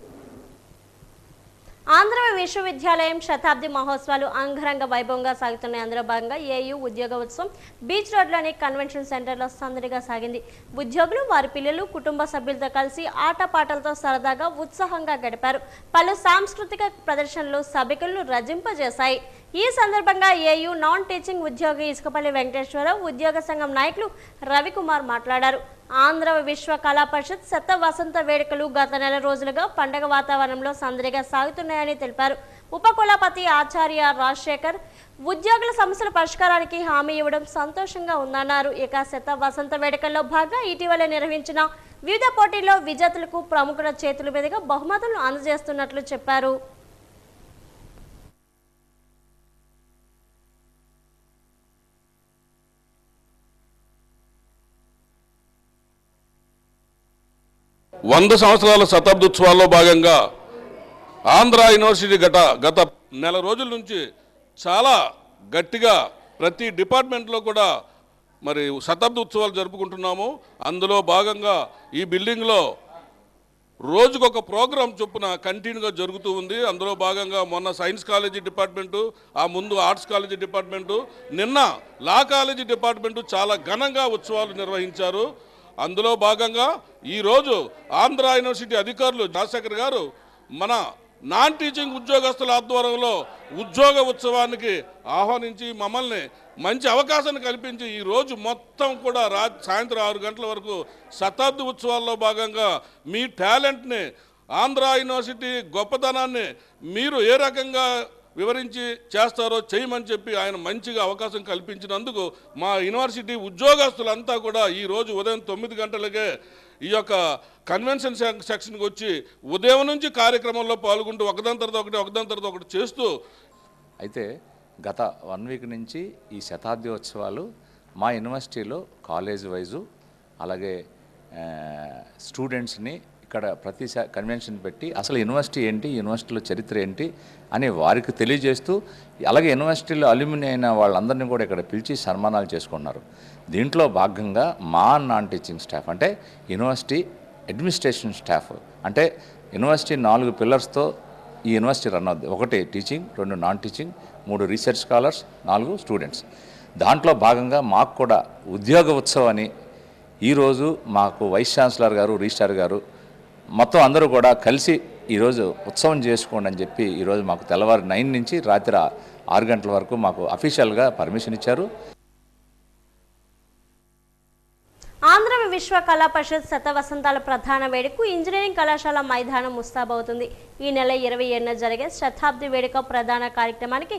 ఆంధ్ర విశ్వవిద్యాలయం శతాబ్ది మహోత్సవాలు అంగరంగ వైభవంగా సాగుతున్నాయి. అందులో భాగంగా ఏయూ ఉద్యోగ ఉత్సవం బీచ్ రోడ్లోని కన్వెన్షన్ సెంటర్లో సందడిగా సాగింది. ఉద్యోగులు వారి పిల్లలు కుటుంబ సభ్యులతో కలిసి ఆటపాటలతో సరదాగా ఉత్సాహంగా గడిపారు. పలు సాంస్కృతిక ప్రదర్శనలు సభికులను రజింపజేశాయి. ఈ సందర్భంగా ఏయూ నాన్ టీచింగ్ ఉద్యోగి ఇసుకపల్లి వెంకటేశ్వరరావు, ఉద్యోగ సంఘం నాయకులు రవికుమార్ మాట్లాడారు. ఆంధ్ర విశ్వ కళా పరిషత్ శత వసంత వేడుకలు గత నెల రోజులుగా పండగ వాతావరణంలో సందడిగా సాగుతున్నాయని తెలిపారు. ఉపకులపతి ఆచార్య రాజశేఖర్ ఉద్యోగుల సమస్యల పరిష్కారానికి హామీ ఇవ్వడం సంతోషంగా ఉందన్నారు. ఇక శత వసంత వేడుకల్లో భాగంగా ఇటీవల నిర్వహించిన వివిధ పోటీల్లో విజేతలకు ప్రముఖుల చేతుల మీదుగా బహుమతులను అందజేస్తున్నట్లు చెప్పారు. వంద సంవత్సరాల శతాబ్దోత్సవాల్లో భాగంగా ఆంధ్ర యూనివర్సిటీ గత నెల రోజుల నుంచి చాలా గట్టిగా ప్రతి డిపార్ట్మెంట్లో కూడా మరి శతాబ్ద ఉత్సవాలు జరుపుకుంటున్నాము. అందులో భాగంగా ఈ బిల్డింగ్లో రోజుకొక ప్రోగ్రాం చొప్పున కంటిన్యూగా జరుగుతూ ఉంది. అందులో భాగంగా మొన్న సైన్స్ కాలేజీ డిపార్ట్మెంటు, ఆ ముందు ఆర్ట్స్ కాలేజీ డిపార్ట్మెంటు, నిన్న లా కాలేజీ డిపార్ట్మెంటు చాలా ఘనంగా ఉత్సవాలు నిర్వహించారు. అందులో భాగంగా ఈరోజు ఆంధ్ర యూనివర్సిటీ అధికారులు రాజశేఖర్ గారు మన నాన్ టీచింగ్ ఉద్యోగస్తుల ఆధ్వర్యంలో ఉద్యోగ ఉత్సవానికి ఆహ్వానించి మమ్మల్ని మంచి అవకాశాన్ని కల్పించి ఈరోజు మొత్తం కూడా సాయంత్రం 6 గంటల వరకు శతాబ్ది ఉత్సవాల్లో భాగంగా మీ టాలెంట్ని, ఆంధ్ర యూనివర్సిటీ గొప్పతనాన్ని మీరు ఏ రకంగా వివరించి చేస్తారో చేయమని చెప్పి ఆయన మంచిగా అవకాశం కల్పించినందుకు మా యూనివర్సిటీ ఉద్యోగస్తులంతా కూడా ఈరోజు ఉదయం 9 గంటలకే ఈ యొక్క కన్వెన్షన్ సెక్షన్కి వచ్చి ఉదయం నుంచి కార్యక్రమంలో పాల్గొంటూ ఒకదాని తర్వాత ఒకటి చేస్తూ. అయితే గత 1 వీక్ నుంచి ఈ శతాబ్దోత్సవాలు మా యూనివర్సిటీలో కాలేజ్ వైజు అలాగే స్టూడెంట్స్ని ఇక్కడ ప్రతి కన్వెన్షన్ పెట్టి అసలు యూనివర్సిటీ ఏంటి, యూనివర్సిటీలో చరిత్ర ఏంటి అని వారికి తెలియజేస్తూ, అలాగే యూనివర్సిటీలో అల్యూమిని అయిన వాళ్ళందరినీ కూడా ఇక్కడ పిలిచి సన్మానాలు చేసుకున్నారు. దీంట్లో భాగంగా మా నాన్ టీచింగ్ స్టాఫ్ అంటే యూనివర్సిటీ అడ్మినిస్ట్రేషన్ స్టాఫ్ అంటే యూనివర్సిటీ 4 పిల్లర్స్తో ఈ యూనివర్సిటీ రన్ అవుద్ది. 1 teaching, 2 non teaching, 3 research scholars, 4 students. దాంట్లో భాగంగా మాకు కూడా ఉద్యోగ ఉత్సవం అని ఈరోజు మాకు వైస్ ఛాన్సలర్ గారు, రిజిస్ట్రార్ గారు మొత్తం అందరూ కూడా కలిసి ఈరోజు ఉత్సవం చేసుకోండి అని చెప్పి ఈరోజు మాకు తెల్లవారు 9 నుంచి రాత్రి 6 గంటల వరకు మాకు అఫీషియల్గా పర్మిషన్ ఇచ్చారు. ఆంధ్ర విశ్వ కళా పరిషత్ శత వసంతాల ప్రధాన వేడుకు ఇంజనీరింగ్ కళాశాల మైదానం ముస్తాబవుతుంది. ఈ నెల 27న జరిగే శతాబ్ది వేడుక ప్రధాన కార్యక్రమానికి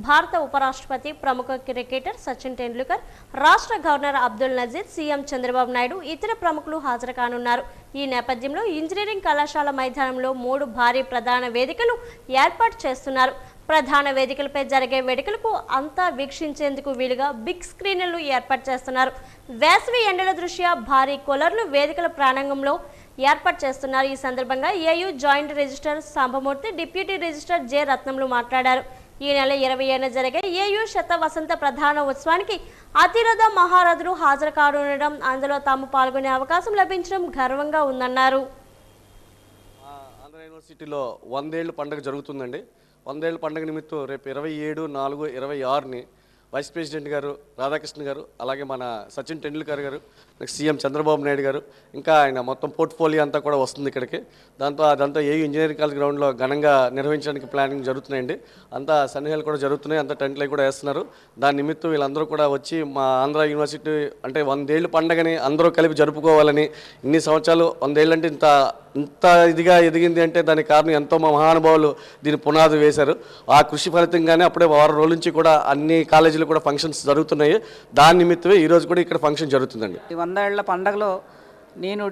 భారత ఉపరాష్ట్రపతి, ప్రముఖ క్రికెటర్ సచిన్ టెండూల్కర్, రాష్ట్ర గవర్నర్ అబ్దుల్ నజీర్, సీఎం చంద్రబాబు నాయుడు, ఇతర ప్రముఖులు హాజరు కానున్నారు. ఈ నేపథ్యంలో ఇంజనీరింగ్ కళాశాల మైదానంలో 3 భారీ ప్రధాన వేదికలు ఏర్పాటు చేస్తున్నారు. ప్రధాన వేదికలపై జరిగే వేడుకలకు అంతా వీక్షించేందుకు వీలుగా బిగ్ స్క్రీన్లు ఏర్పాటు చేస్తున్నారు. వేసవి ఎండల దృష్ట్యా భారీ కూలర్లు వేదికల ప్రాంగణంలో ఏర్పాటు చేస్తున్నారు. ఈ సందర్భంగా AU joint registrar Sambamurthy, deputy registrar J Ratnamulu మాట్లాడారు. ఈ నెల 27న జరిగే ఏయూ శత వసంత ప్రధాన ఉత్సవానికి అతిరథ మహారథులు హాజరు కానుండడం, అందులో తాము పాల్గొనే అవకాశం లభించడం గర్వంగా ఉందన్నారు. ఆంధ్ర యూనివర్సిటీలో 100 ఏళ్ళ పండుగ జరుగుతుందండి. 100 ఏళ్ళ పండుగ నిమిత్తం రేపు 27/4/26ని వైస్ ప్రెసిడెంట్ గారు రాధాకృష్ణ గారు, అలాగే మన సచిన్ టెండూల్కర్ గారు, సీఎం చంద్రబాబు నాయుడు గారు, ఇంకా ఆయన మొత్తం పోర్ట్ఫోలియో అంతా కూడా వస్తుంది ఇక్కడికి. అదంతా ఏయూ ఇంజనీరింగ్ కాలేజ్ గ్రౌండ్లో ఘనంగా నిర్వహించడానికి ప్లానింగ్ జరుగుతున్నాయండి. అంతా సన్నిహాలు కూడా జరుగుతున్నాయి, అంతా టెంట్లు కూడా వేస్తున్నారు. దాని నిమిత్తం వీళ్ళందరూ కూడా వచ్చి మా ఆంధ్ర యూనివర్సిటీ అంటే 100 ఏళ్ళ పండుగని అందరూ కలిపి జరుపుకోవాలని, ఇన్ని సంవత్సరాలు 100 ఏళ్ళు అంటే ఇంత ఇదిగా ఎదిగింది అంటే దానికి కారణం ఎంతో మా మహానుభావులు దీని పునాది వేశారు. ఆ కృషి ఫలితంగానే అప్పుడే వారం రోజుల నుంచి కూడా అన్ని కాలేజీలు కూడా ఫంక్షన్స్ జరుగుతున్నాయి. దాని నిమిత్తమే ఈరోజు కూడా ఇక్కడ ఫంక్షన్ జరుగుతుందండి. 100 ఏళ్ల పండుగలో నేను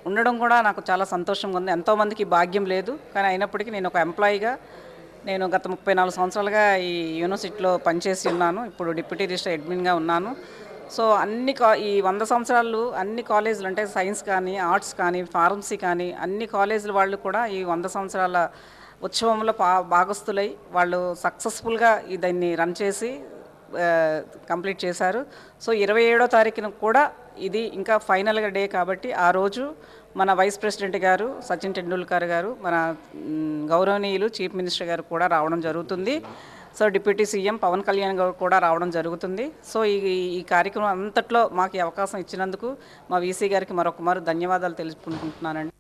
ఉండడం కూడా నాకు చాలా సంతోషంగా ఉంది. ఎంతోమందికి భాగ్యం లేదు, కానీ అయినప్పటికీ నేను ఒక ఎంప్లాయీగా నేను గత 34 సంవత్సరాలుగా ఈ యూనివర్సిటీలో పనిచేసి ఉన్నాను. ఇప్పుడు డిప్యూటీ రిజిస్ట్రార్ అడ్మిన్గా ఉన్నాను. సో ఈ 100 సంవత్సరాలు అన్ని కాలేజీలు అంటే సైన్స్ కానీ, ఆర్ట్స్ కానీ, ఫార్మసీ కానీ అన్ని కాలేజీల వాళ్ళు కూడా ఈ 100 సంవత్సరాల ఉత్సవంలో భాగస్థులై వాళ్ళు సక్సెస్ఫుల్గా దాన్ని రన్ చేసి కంప్లీట్ చేశారు. సో 27వ తారీఖున కూడా ఇది ఇంకా ఫైనల్గా డే కాబట్టి ఆ రోజు మన వైస్ ప్రెసిడెంట్ గారు సచిన్ టెండూల్కర్ గారు, మన గౌరవనీయులు చీఫ్ మినిస్టర్ గారు కూడా రావడం జరుగుతుంది. So deputy CM Pawan Kalyan గారు కూడా రావడం జరుగుతుంది. సో ఈ కార్యక్రమం అంతట్లో మాకు ఈ అవకాశం ఇచ్చినందుకు మా వీసీ గారికి మరొకమారు ధన్యవాదాలు తెలుపుకుంటున్నానండి.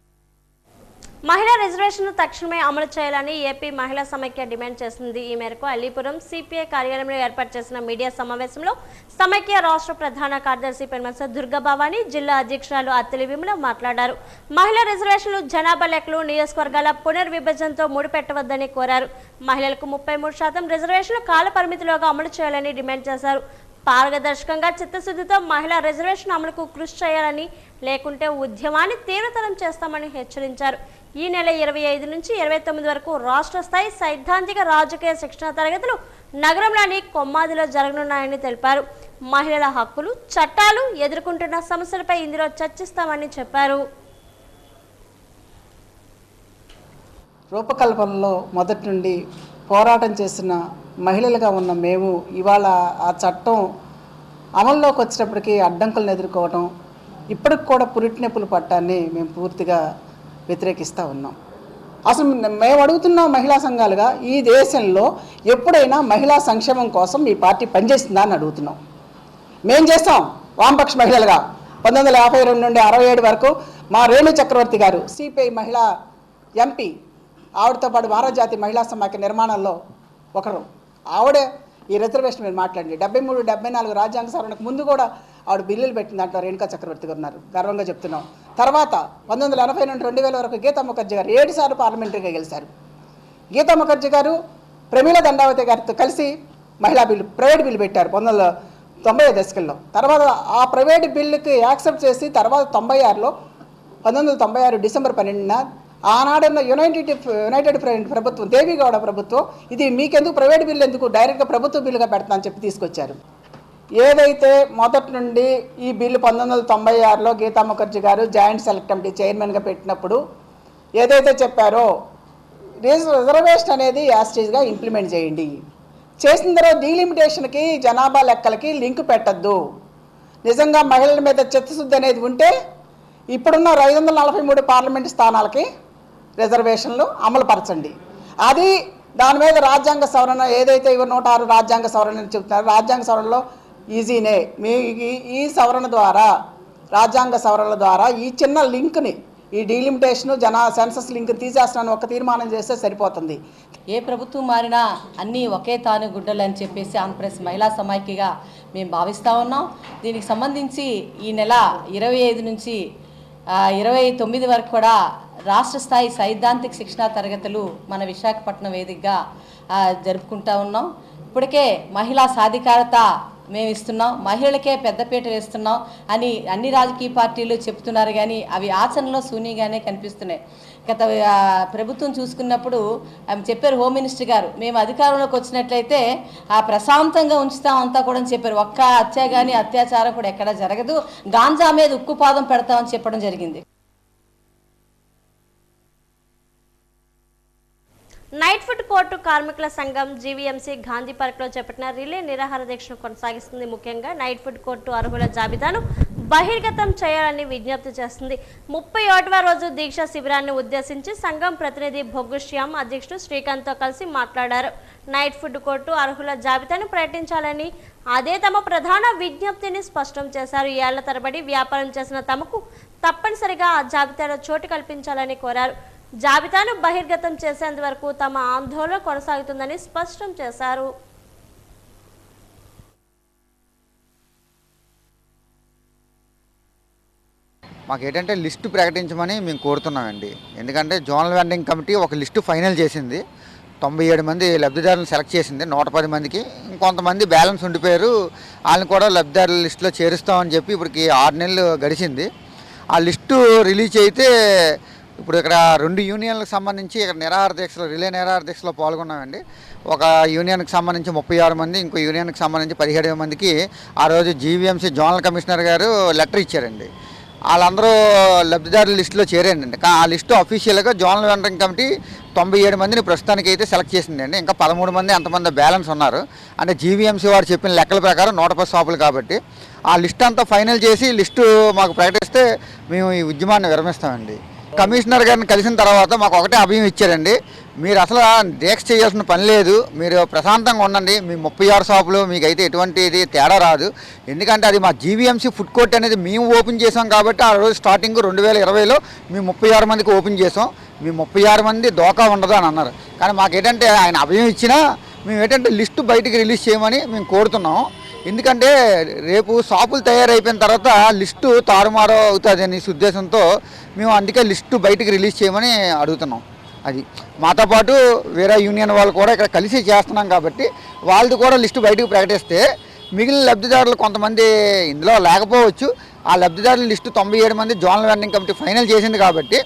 మహిళా రిజర్వేషన్ను తక్షణమే అమలు చేయాలని ఏపీ మహిళా సమైక్య డిమాండ్ చేసింది. ఈ మేరకు అలీపురం సిపిఐ కార్యాలయంలో ఏర్పాటు చేసిన మీడియా సమావేశంలో సమైక్య రాష్ట్ర ప్రధాన కార్యదర్శి పెన్మన్స దుర్గాభవాని, జిల్లా అధ్యక్షురాలు అత్తిలి విమల మాట్లాడారు. మహిళా రిజర్వేషన్లు జనాభా లెక్కలు, నియోజకవర్గాల పునర్విభజనతో ముడిపెట్టవద్దని కోరారు. మహిళలకు 33% రిజర్వేషన్లు కాల పరిమితిలోగా అమలు చేయాలని డిమాండ్ చేశారు. పారదర్శకంగా చిత్తశుద్ధితో మహిళా రిజర్వేషన్ అమలుకు కృషి చేయాలని, లేకుంటే ఉద్యమాన్ని తీవ్రతరం చేస్తామని హెచ్చరించారు. ఈ నెల 25 నుంచి 29 వరకు రాష్ట్ర స్థాయి సైద్ధాంతిక రాజకీయ శిక్షణ తరగతులు నగరంలోని కొమ్మాదిలో జరగనున్నాయని తెలిపారు. మహిళల హక్కులు, చట్టాలు, ఎదుర్కొంటున్న సమస్యలపై ఇందులో చర్చిస్తామని చెప్పారు. రూపకల్పనలో మొదటి నుండి పోరాటం చేసిన మహిళలుగా ఉన్న మేము ఇవాళ ఆ చట్టం అమల్లోకి వచ్చేటప్పటికి అడ్డంకులను ఎదుర్కోవటం, ఇప్పటికి కూడా పురిటి నొప్పులు పట్టాన్ని మేము పూర్తిగా వ్యతిరేకిస్తూ ఉన్నాం. అసలు మేము అడుగుతున్నాం మహిళా సంఘాలుగా, ఈ దేశంలో ఎప్పుడైనా మహిళా సంక్షేమం కోసం ఈ పార్టీ పనిచేస్తుందా అని అడుగుతున్నాం. మేం చేస్తాం వామపక్ష మహిళలుగా 1952 నుండి 67 వరకు మా రేణు చక్రవర్తి గారు సిపిఐ మహిళా ఎంపీ, ఆవిడతో పాటు భారతజాతి మహిళా సమాఖ్య నిర్మాణంలో ఒకరు. ఆవిడే ఈ రిజర్వేషన్ మీద మాట్లాడింది. 73, 74 రాజ్యాంగ సవరణకు ముందు కూడా ఆవిడ బిల్లులు పెట్టిన దాంట్లో రేణుకా చక్రవర్తి గారు ఉన్నారు, గర్వంగా చెప్తున్నాం. తర్వాత 1980 నుండి 2000 వరకు గీతా ముఖర్జీ గారు 7 సార్లు పార్లమెంటరీగా గెలిచారు. గీతా ముఖర్జీ గారు ప్రమీల దండావతి గారితో కలిసి మహిళా బిల్లు, ప్రైవేట్ బిల్లు పెట్టారు 1990 దశకంలో. తర్వాత ఆ ప్రైవేట్ బిల్లుకి యాక్సెప్ట్ చేసి తర్వాత 96లో 1996 డిసెంబర్ 12న ఆనాడున్న యునైటెడ్ ప్రభుత్వం, దేవిగౌడ ప్రభుత్వం, ఇది మీకెందుకు ప్రైవేట్ బిల్లు ఎందుకు, డైరెక్ట్గా ప్రభుత్వ బిల్లుగా పెడతామని చెప్పి తీసుకొచ్చారు. ఏదైతే మొదటి నుండి ఈ బిల్లు 1996లో గీతా ముఖర్జీ గారు జాయింట్ సెలెక్ట్ కమిటీ చైర్మన్గా పెట్టినప్పుడు ఏదైతే చెప్పారో రిజర్వేషన్ అనేది యాస్టేజ్గా ఇంప్లిమెంట్ చేయండి, చేసిన తర్వాత డీలిమిటేషన్కి జనాభా లెక్కలకి లింక్ పెట్టద్దు, నిజంగా మహిళల మీద చిత్తశుద్ధి అనేది ఉంటే ఇప్పుడున్న 543 పార్లమెంటు స్థానాలకి రిజర్వేషన్లు అమలుపరచండి. అది దాని మీద రాజ్యాంగ సవరణ ఏదైతే 106 రాజ్యాంగ సవరణ చెప్తున్నారు, రాజ్యాంగ సవరణలో ఈజీనే. మీ ఈ సవరణ ద్వారా, రాజ్యాంగ సవరణల ద్వారా ఈ చిన్న లింక్ని, ఈ డీలిమిటేషను సెన్సస్ లింక్ తీసేస్తున్నాను ఒక తీర్మానం చేస్తే సరిపోతుంది. ఏ ప్రభుత్వం మారినా అన్నీ ఒకే తాను గుడ్డలు అని చెప్పేసి ఆంధ్రప్రదేశ్ మహిళా సమైక్యగా మేము భావిస్తూ ఉన్నాం. దీనికి సంబంధించి ఈ నెల 25 నుంచి 29 వరకు కూడా రాష్ట్ర స్థాయి సైద్ధాంతిక శిక్షణా తరగతులు మన విశాఖపట్నం వేదికగా జరుపుకుంటూ ఉన్నాం. ఇప్పటికే మహిళా సాధికారత మేము ఇస్తున్నాం, మహిళలకే పెద్దపీట వేస్తున్నాం అని అన్ని రాజకీయ పార్టీలు చెప్తున్నారు, కానీ అవి ఆచరణలో శూన్యంగానే కనిపిస్తున్నాయి. గత ప్రభుత్వం చూసుకున్నప్పుడు చెప్పారు హోమ్ మినిస్టర్ గారు, మేము అధికారంలోకి వచ్చినట్లయితే ప్రశాంతంగా ఉంచుతాం అంతా కూడా అని చెప్పారు. ఒక్క హత్య కానీ అత్యాచారం కూడా ఎక్కడా జరగదు, గాంజా మీద ఉక్కుపాదం పెడతామని చెప్పడం జరిగింది. నైట్ ఫుడ్ కోర్టు కార్మికుల సంఘం జీవీఎంసీ గాంధీ పార్క్లో చేపట్టిన రిలే నిరాహార దీక్షను కొనసాగిస్తుంది. ముఖ్యంగా నైట్ ఫుడ్ కోర్టు అర్హుల జాబితాను బహిర్గతం చేయాలని విజ్ఞప్తి చేస్తుంది. 31వ రోజు దీక్ష శిబిరాన్ని ఉద్దేశించి సంఘం ప్రతినిధి బొగ్గు శ్యామ్ అధ్యక్షుడు శ్రీకాంత్తో కలిసి మాట్లాడారు. నైట్ ఫుడ్ కోర్టు అర్హుల జాబితాను ప్రకటించాలని, అదే తమ ప్రధాన విజ్ఞప్తిని స్పష్టం చేశారు. ఏళ్ల తరబడి వ్యాపారం చేసిన తమకు తప్పనిసరిగా ఆ జాబితాలో చోటు కల్పించాలని కోరారు. జాబితాను బహిర్గతం చేసేంత వరకు తమ ఆందోళన కొనసాగుతుందని స్పష్టం చేశారు. మాకు ఏంటంటే లిస్టు ప్రకటించమని మేము కోరుతున్నామండి. ఎందుకంటే జోనల్ వెండింగ్ కమిటీ ఒక లిస్టు ఫైనల్ చేసింది, 97 మంది లబ్ధిదారులను సెలెక్ట్ చేసింది, 110 మందికి ఇంకొంతమంది బ్యాలెన్స్ ఉండిపోయారు, వాళ్ళని కూడా లబ్ధిదారుల లిస్టులో చేరుస్తామని చెప్పి ఇప్పటికి 6 నెలలు గడిచింది. ఆ లిస్టు రిలీజ్ అయితే ఇప్పుడు ఇక్కడ 2 యూనియన్లకు సంబంధించి ఇక్కడ నిరాహార దీక్షలో, రిలే నిరాహార దీక్షలో పాల్గొన్నామండి. ఒక యూనియన్కి సంబంధించి 36 మంది, ఇంకో యూనియన్కి సంబంధించి 17 మందికి ఆ రోజు జీవీఎంసీ జోనల్ కమిషనర్ గారు లెటర్ ఇచ్చారండి. వాళ్ళందరూ లబ్ధిదారుల లిస్టులో చేరారండి. ఆ లిస్టు అఫీషియల్గా జోనల్ వెండరింగ్ కమిటీ 97 మందిని ప్రస్తుతానికి అయితే సెలెక్ట్ చేసిందండి. ఇంకా 13 మంది ఎంతమంది బ్యాలెన్స్ ఉన్నారు అంటే జీవీఎంసీ వారు చెప్పిన లెక్కల ప్రకారం 110 షాపులు కాబట్టి ఆ లిస్ట్ అంతా ఫైనల్ చేసి లిస్టు మాకు ప్రకటిస్తే మేము ఈ ఉద్యమాన్ని విరమిస్తామండి. కమిషనర్ గారిని కలిసిన తర్వాత మాకు ఒకటే అభయం ఇచ్చారండి, మీరు అసలు దీక్ష చేయాల్సిన పని లేదు, మీరు ప్రశాంతంగా ఉండండి, మీ 36 షాపులు మీకైతే ఎటువంటి తేడా రాదు, ఎందుకంటే అది మా జీవీఎంసీ ఫుడ్ కోర్ట్ అనేది మేము ఓపెన్ చేసాం కాబట్టి ఆ రోజు స్టార్టింగ్ 2020లో మేము 36 మందికి ఓపెన్ చేసాం, మీ 36 మంది దోకా ఉండదు అని అన్నారు. కానీ మాకేంటంటే ఆయన అభయం ఇచ్చినా మేము ఏంటంటే లిస్టు బయటికి రిలీజ్ చేయమని మేము కోరుతున్నాం. ఎందుకంటే రేపు షాపులు తయారైపోయిన తర్వాత లిస్టు తారుమారు అవుతుంది అనే ఉద్దేశంతో మేము అందుకే లిస్టు బయటికి రిలీజ్ చేయమని అడుగుతున్నాం. అది మాతో పాటు వేరే యూనియన్ వాళ్ళు కూడా ఇక్కడ కలిసి చేస్తున్నాం కాబట్టి వాళ్ళది కూడా లిస్టు బయటకు ప్రకటిస్తే మిగిలిన లబ్ధిదారులు కొంతమంది ఇందులో లేకపోవచ్చు. ఆ లబ్ధిదారుల లిస్టు 97 మంది జోనల్ వెండరింగ్ కమిటీ ఫైనల్ చేసింది కాబట్టి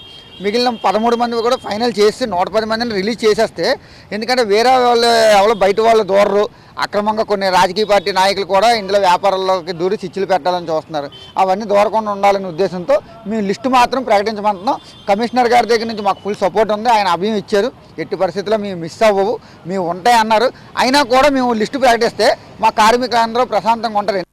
మిగిలిన 13 మంది కూడా ఫైనల్ చేసి 110 మందిని రిలీజ్ చేసేస్తే, ఎందుకంటే వేరే వాళ్ళు ఎవరో బయట వాళ్ళు దూరరు, అక్రమంగా కొన్ని రాజకీయ పార్టీ నాయకులు కూడా ఇందులో వ్యాపారాల్లోకి దూరి చిచ్చులు పెట్టాలని చూస్తున్నారు, అవన్నీ దూరకుండా ఉండాలనే ఉద్దేశంతో మేము లిస్టు మాత్రం ప్రకటించమంటున్నాం. కమిషనర్ గారి దగ్గర నుంచి మాకు ఫుల్ సపోర్ట్ ఉంది, ఆయన అభయం ఇచ్చారు, ఎట్టి పరిస్థితుల్లో మేము మిస్ అవ్వవు, మేము ఉంటాయి అన్నారు. అయినా కూడా మేము లిస్టు ప్రకటిస్తే మా కార్మికులందరూ ప్రశాంతంగా ఉంటారు.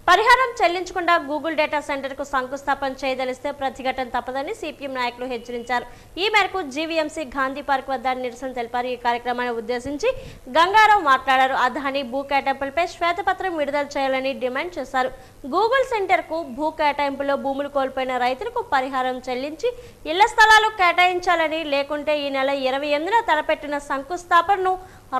పరిహారం చెల్లించకుండా గూగుల్ డేటా సెంటర్కు శంకుస్థాపన చేయదలిస్తే ప్రతిఘటన తప్పదని సిపిఎం నాయకులు హెచ్చరించారు. ఈ మేరకు జీవీఎంసీ గాంధీ పార్క్ వద్ద నిరసన తెలిపారు. ఈ కార్యక్రమాన్ని ఉద్దేశించి గంగారావు మాట్లాడారు. అదాని భూ కేటాయింపులపై శ్వేతపత్రం విడుదల చేయాలని డిమాండ్ చేశారు. గూగుల్ సెంటర్కు భూ కేటాయింపులో భూములు కోల్పోయిన రైతులకు పరిహారం చెల్లించి ఇళ్ల స్థలాలు కేటాయించాలని, లేకుంటే ఈ నెల 28న తలపెట్టిన శంకుస్థాపనను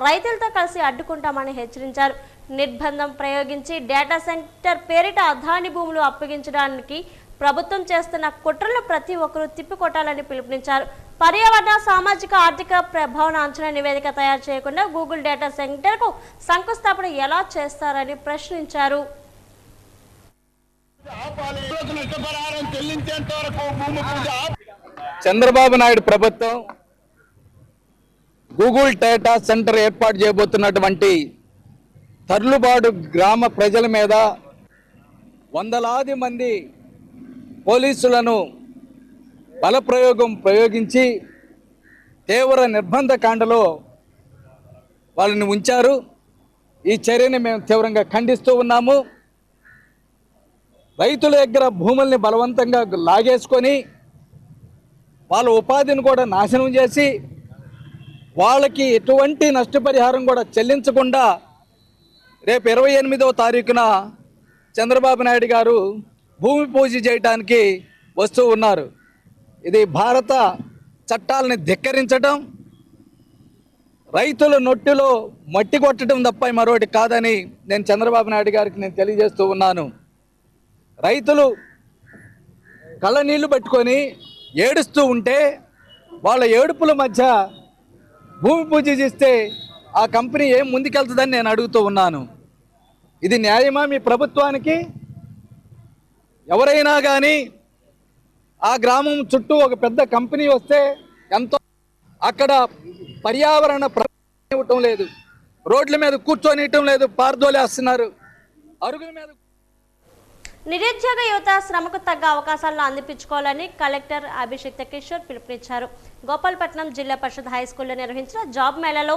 రైతులతో కలిసి అడ్డుకుంటామని హెచ్చరించారు. నిర్బంధం ప్రయోగించి డేటా సెంటర్ పేరిట అదాని భూములు అప్పగించడానికి ప్రభుత్వం చేస్తున్న కుట్రలు ప్రతి ఒక్కరూ తిప్పికొట్టాలని పిలుపునిచ్చారు. పర్యావరణ, సామాజిక, ఆర్థిక ప్రభావం అంచనా నివేదిక తయారు చేయకుండా గూగుల్ డేటా సెంటర్కు శంకుస్థాపన ఎలా చేస్తారని ప్రశ్నించారు. చంద్రబాబు నాయుడు ప్రభుత్వం గూగుల్ డేటా సెంటర్ ఏర్పాటు చేయబోతున్నటువంటి తర్లుబాడు గ్రామ ప్రజల మీద వందలాది మంది పోలీసులను బలప్రయోగం ప్రయోగించి తీవ్ర నిర్బంధ కాండలో వాళ్ళని ఉంచారు. ఈ చర్యని మేము తీవ్రంగా ఖండిస్తూ ఉన్నాము. రైతుల దగ్గర భూముల్ని బలవంతంగా లాగేసుకొని వాళ్ళ ఉపాధిని కూడా నాశనం చేసి వాళ్ళకి ఎటువంటి నష్టపరిహారం కూడా చెల్లించకుండా రేపు 28వ తారీఖున చంద్రబాబు నాయుడు గారు భూమి పూజ చేయడానికి వస్తూ ఉన్నారు. ఇది భారత చట్టాలని ధిక్కరించడం, రైతుల నొట్టిలో మట్టి కొట్టడం తప్ప మరొకటి కాదని నేను చంద్రబాబు నాయుడు గారికి నేను తెలియజేస్తూ ఉన్నాను. రైతులు కళ్ళ నీళ్లు పట్టుకొని ఏడుస్తూ ఉంటే వాళ్ళ ఏడుపుల మధ్య భూమి పూజ చేస్తే ఆ కంపెనీ ఏం ముందుకెళ్తుందని నేను అడుగుతూ ఉన్నాను. ఇది న్యాయమా మీ ప్రభుత్వానికి? ఎవరైనా కానీ ఆ గ్రామం చుట్టూ ఒక పెద్ద కంపెనీ వస్తే ఎంతో అక్కడ పర్యావరణ ఇవ్వటం లేదు, రోడ్ల మీద కూర్చొని ఇవ్వటం లేదు, పారదోలేస్తున్నారు, అరుగుల మీద. నిరుద్యోగ యువత శ్రమకు తగ్గ అవకాశాలను అందిపించుకోవాలని కలెక్టర్ అభిషిక్త కిషోర్ పిలుపునిచ్చారు. గోపాలపట్నం జిల్లా పరిషత్ హైస్కూల్లో నిర్వహించిన జాబ్ మేళాలో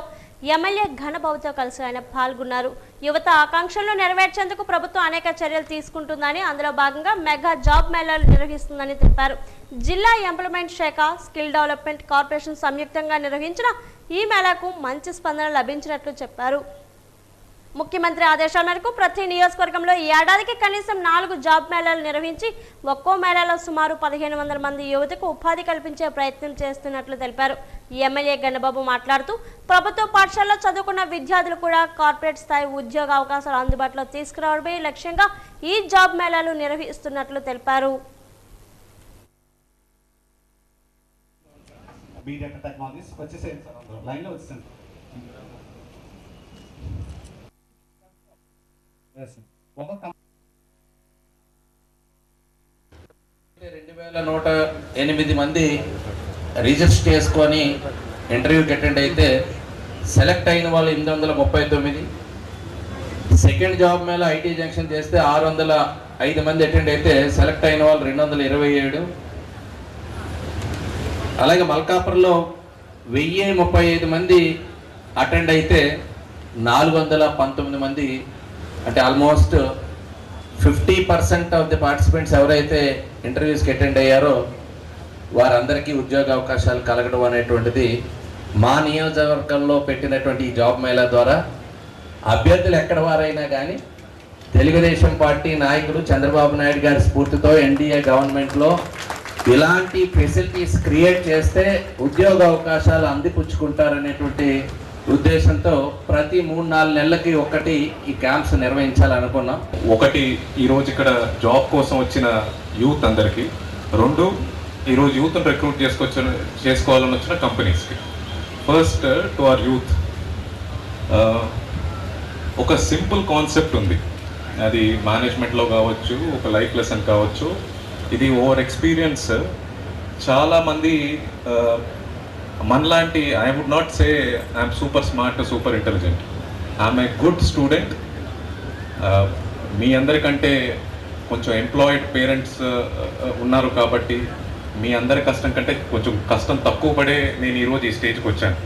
ఎమ్మెల్యే ఘనబాబుతో కలిసి ఆయన పాల్గొన్నారు. యువత ఆకాంక్షలను నెరవేర్చేందుకు ప్రభుత్వం అనేక చర్యలు తీసుకుంటుందని, అందులో భాగంగా మెగా జాబ్ మేళాలు నిర్వహిస్తుందని తెలిపారు. జిల్లా ఎంప్లాయ్మెంట్ శాఖ, స్కిల్ డెవలప్మెంట్ కార్పొరేషన్ సంయుక్తంగా నిర్వహించిన ఈ మేళాకు మంచి స్పందన లభించినట్లు చెప్పారు. ముఖ్యమంత్రి ఆదేశాల మేరకు ప్రతి నియోజకవర్గంలో ఈ ఏడాదికి కనీసం 4 జాబ్ మేళాలు నిర్వహించి ఒక్కో మేళాలో సుమారు 1500 మంది యువతకు ఉపాధి కల్పించే ప్రయత్నం చేస్తున్నట్లు తెలిపారు. ఎమ్మెల్యే గన్నబాబు మాట్లాడుతూ ప్రభుత్వ పాఠశాలలో చదువుకున్న విద్యార్థులు కూడా కార్పొరేట్ స్థాయి ఉద్యోగ అవకాశాలు అందుబాటులో తీసుకురావడమే లక్ష్యంగా ఈ జాబ్ మేళాలు నిర్వహిస్తున్నట్లు తెలిపారు. ఒక 2108 మంది రిజిస్టర్ చేసుకొని ఇంటర్వ్యూకి అటెండ్ అయితే సెలెక్ట్ అయిన వాళ్ళు 839, second job Mela IT junction చేస్తే 605 మంది అటెండ్ అయితే సెలెక్ట్ అయిన వాళ్ళు 227. అలాగే మల్కాపురంలో 1035 మంది అటెండ్ అయితే 419 మంది, అంటే ఆల్మోస్ట్ 50% ఆఫ్ ది పార్టిసిపెంట్స్ ఎవరైతే ఇంటర్వ్యూస్కి అటెండ్ అయ్యారో వారందరికీ ఉద్యోగ అవకాశాలు కలగడం అనేటువంటిది మా నియోజకవర్గంలో పెట్టినటువంటి ఈ జాబ్ మేళా ద్వారా అభ్యర్థులు ఎక్కడ వారైనా కానీ తెలుగుదేశం పార్టీ నాయకులు చంద్రబాబు నాయుడు గారి స్ఫూర్తితో ఎన్డీఏ గవర్నమెంట్లో ఇలాంటి ఫెసిలిటీస్ క్రియేట్ చేస్తే ఉద్యోగ అవకాశాలు అందిపుచ్చుకుంటారనేటువంటి ఉద్దేశంతో ప్రతి 3-4 నెలలకి ఒకటి ఈ క్యాంప్స్ నిర్వహించాలనుకున్నాం. ఒకటి, ఈరోజు ఇక్కడ జాబ్ కోసం వచ్చిన యూత్ అందరికీ. 2, ఈరోజు యూత్ని రిక్రూట్ చేసుకోవాలని వచ్చిన కంపెనీస్కి. ఫస్ట్ టు అవర్ యూత్, ఒక సింపుల్ కాన్సెప్ట్ ఉంది, అది మేనేజ్మెంట్లో కావచ్చు, ఒక లైఫ్ లెసన్ కావచ్చు. ఇది ఓవర్ ఎక్స్పీరియన్స్. చాలామంది మనలాంటి, I would not say I'm super smart, super intelligent, I'm a good student. మీ అందరికంటే కొంచెం ఎంప్లాయిడ్ పేరెంట్స్ ఉన్నారు కాబట్టి మీ అందరి కష్టం కంటే కొంచెం కష్టం తక్కువ పడే నేను ఈరోజు ఈ స్టేజ్కి వచ్చాను.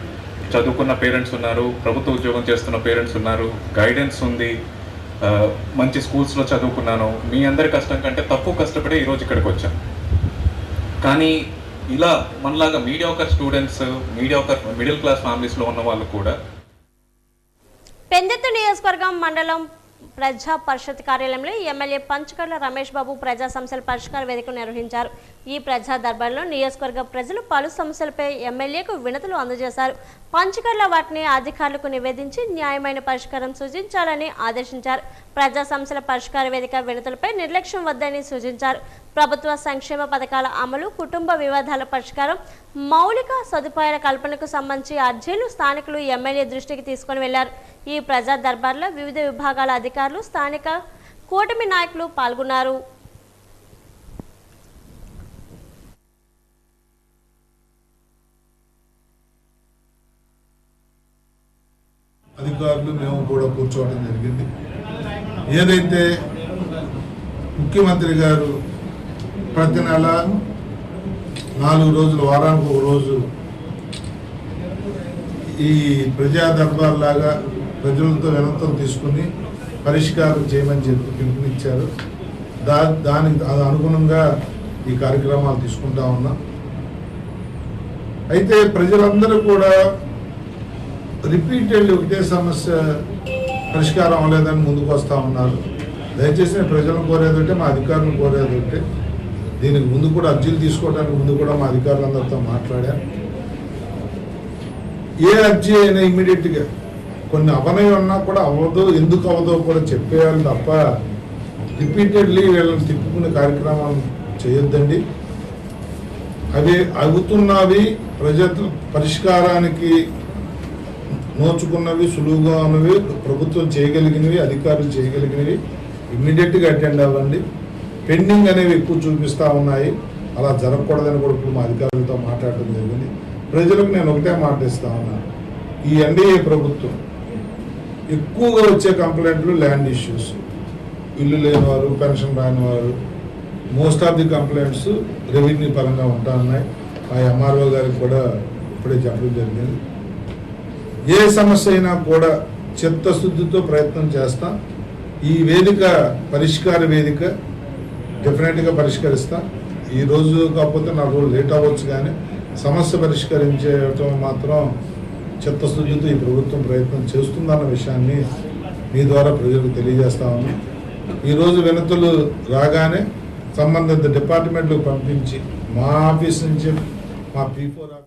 చదువుకున్న పేరెంట్స్ ఉన్నారు, ప్రభుత్వ ఉద్యోగం చేస్తున్న పేరెంట్స్ ఉన్నారు, గైడెన్స్ ఉంది, మంచి స్కూల్స్లో చదువుకున్నాను. మీ అందరి కష్టం కంటే తక్కువ కష్టపడే ఈరోజు ఇక్కడికి వచ్చాను. కానీ ఇలా మనలాగా mediocre students, mediocre middle class ఫ్యామిలీస్లో ఉన్న వాళ్ళు కూడా. పెందెత్తు నియోజకవర్గం మండలం ప్రజా పరిషత్ కార్యాలయంలో ఎమ్మెల్యే పంచకర్ల రమేష్ బాబు ప్రజా సమస్యల పరిష్కార వేదిక నిర్వహించారు. ఈ ప్రజా దర్బార్లో నియోజకవర్గ ప్రజలు పలు సమస్యలపై ఎమ్మెల్యేకు వినతులు అందజేశారు. పంచకర్ల వాటిని అధికారులకు నివేదించి న్యాయమైన పరిష్కారం సూచించాలని ఆదేశించారు. ప్రజా సమస్యల పరిష్కార వేదిక వినతులపై నిర్లక్ష్యం వద్దని సూచించారు. ప్రభుత్వ సంక్షేమ పథకాల అమలు, కుటుంబ వివాదాల పరిష్కారం, మౌలిక సదుపాయాల కల్పనకు సంబంధించి అర్జీలు స్థానికులు ఎమ్మెల్యే దృష్టికి తీసుకుని వెళ్లారు. ఈ ప్రజా దర్బార్లో వివిధ విభాగాల అధికారులు, స్థానిక కూటమి నాయకులు పాల్గొన్నారు. అధికారులు మేము కూడా కూర్చోవడం జరిగింది. ఏదైతే ముఖ్యమంత్రి గారు ప్రతి నెల 4 రోజులు, వారానికి 1 రోజు ఈ ప్రజా దర్బార్ లాగా ప్రజలతో వినతులు తీసుకుని పరిష్కారం చేయమని చెప్పి పిలుపునిచ్చారు. దానికి అనుగుణంగా ఈ కార్యక్రమాలు తీసుకుంటా ఉన్నాం. అయితే ప్రజలందరూ కూడా రిపీటెడ్లీ ఒకటే సమస్య పరిష్కారం అవ్వలేదని ముందుకు వస్తూ ఉన్నారు. దయచేసి నేను ప్రజలను కోరేది ఒకటే, మా అధికారులను కోరేది ఒకటే, దీనికి ముందు కూడా అర్జీలు తీసుకోవడానికి ముందు కూడా మా అధికారులందరితో మాట్లాడారు. ఏ అర్జీ అయినా ఇమ్మీడియట్గా కొన్ని అవనయం ఉన్నా కూడా అవ్వదు, ఎందుకు అవ్వదో కూడా చెప్పేయాలి తప్ప రిపీటెడ్లీ వీళ్ళని తిప్పుకునే కార్యక్రమాలు చేయొద్దండి. అవి అవుతున్నవి ప్రజల పరిష్కారానికి నోచుకున్నవి, సులువుగా ఉన్నవి, ప్రభుత్వం చేయగలిగినవి, అధికారులు చేయగలిగినవి ఇమ్మీడియట్గా అటెండ్ అవ్వండి. పెండింగ్ అనేవి ఎక్కువ చూపిస్తూ ఉన్నాయి, అలా జరగకూడదని కూడా ఇప్పుడు మా అధికారులతో మాట్లాడడం జరిగింది. ప్రజలకు నేను ఒకటే మాట ఇస్తా ఉన్నాను, ఈ ఎన్డీఏ ప్రభుత్వం ఎక్కువగా వచ్చే కంప్లైంట్లు ల్యాండ్ ఇష్యూస్, ఇల్లు లేనివారు, పెన్షన్ రానివారు, most of the complaints revenue పరంగా ఉంటా ఉన్నాయి. మా ఎంఆర్ఓ గారికి కూడా ఇప్పుడే చెప్పడం జరిగింది. ఏ సమస్య అయినా కూడా చిత్తశుద్ధితో ప్రయత్నం చేస్తాం. ఈ వేదిక పరిష్కార వేదిక, డెఫినెట్గా పరిష్కరిస్తాం. ఈరోజు కాకపోతే నాకు లేట్ అవ్వచ్చు, కానీ సమస్య పరిష్కరించడం మాత్రం చిత్తశుద్ధితో ఈ ప్రభుత్వం ప్రయత్నం చేస్తుందన్న విషయాన్ని మీ ద్వారా ప్రజలకు తెలియజేస్తా ఉన్నాం. ఈరోజు వినతులు రాగానే సంబంధిత డిపార్ట్మెంట్లకు పంపించి మా ఆఫీస్ నుంచి మా P4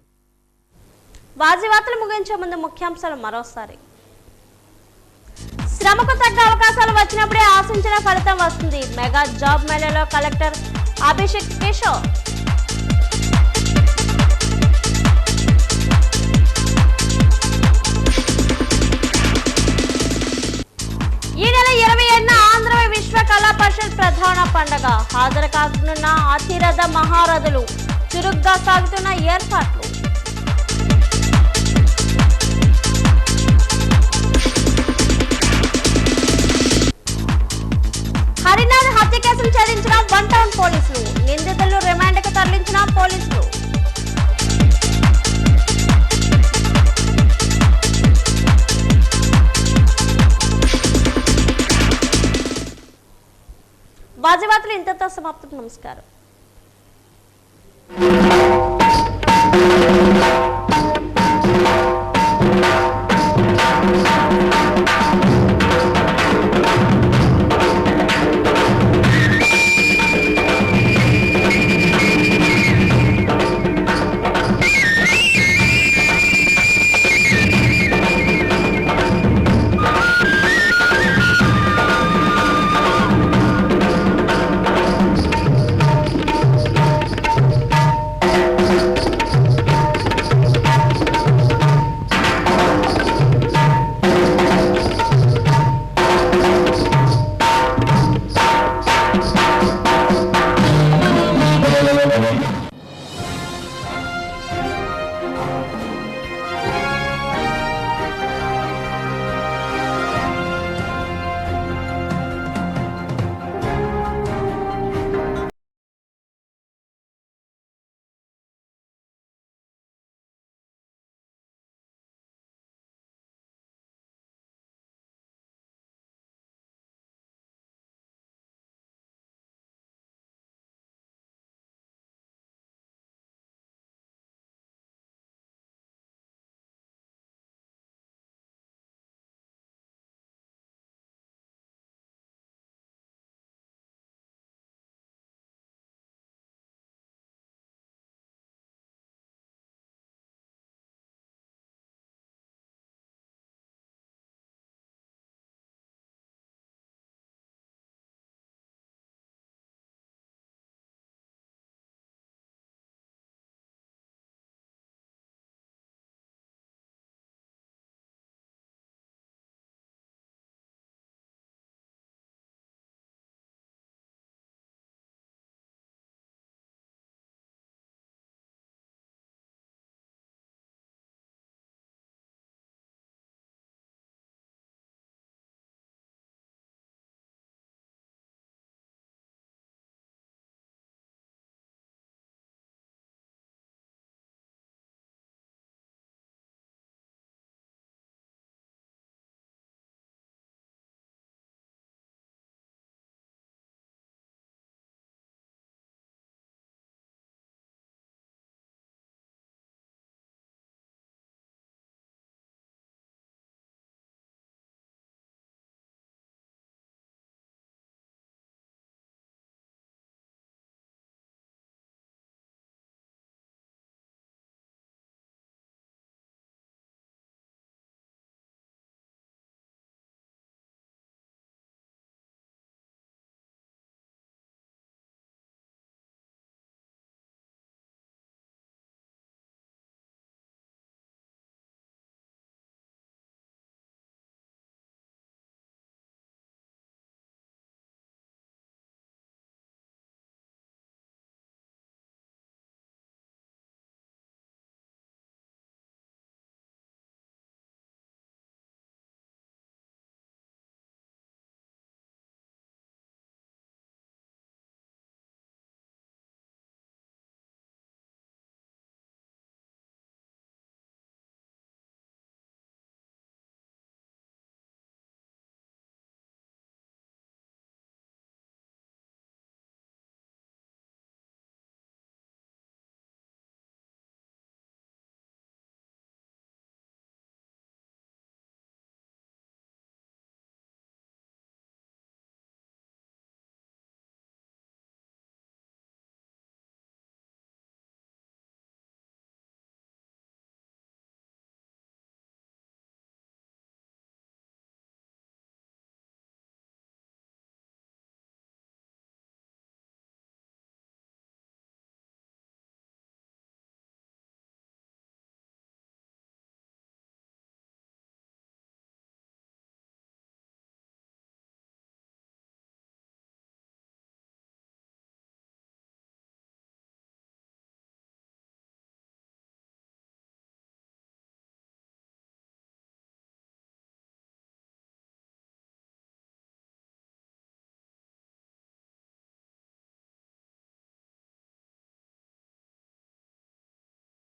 వార్తలు ముగించే ముందు ముఖ్యాంశాలు మరోసారి. శ్రమకు తగ్గ అవకాశాలు వచ్చినప్పుడే ఆశించిన ఫలితం వస్తుంది. మెగా జాబ్ మేళాలో కలెక్టర్ అభిషేక్ కిషోర్. ఈ నెల 27న ఆంధ్ర విశ్వ కళా పరిషత్ ప్రధాన పండుగ. హాజరు కానున్న అతిరథ మహారథులు. చురుగ్గా సాగుతున్న ఏర్పాట్లు. పోలీసులు. నిందితులు రిమాండ్కు తరలించిన పోలీసులు. వాజీవార్తలు ఇంతతో సమాప్తం. నమస్కారం.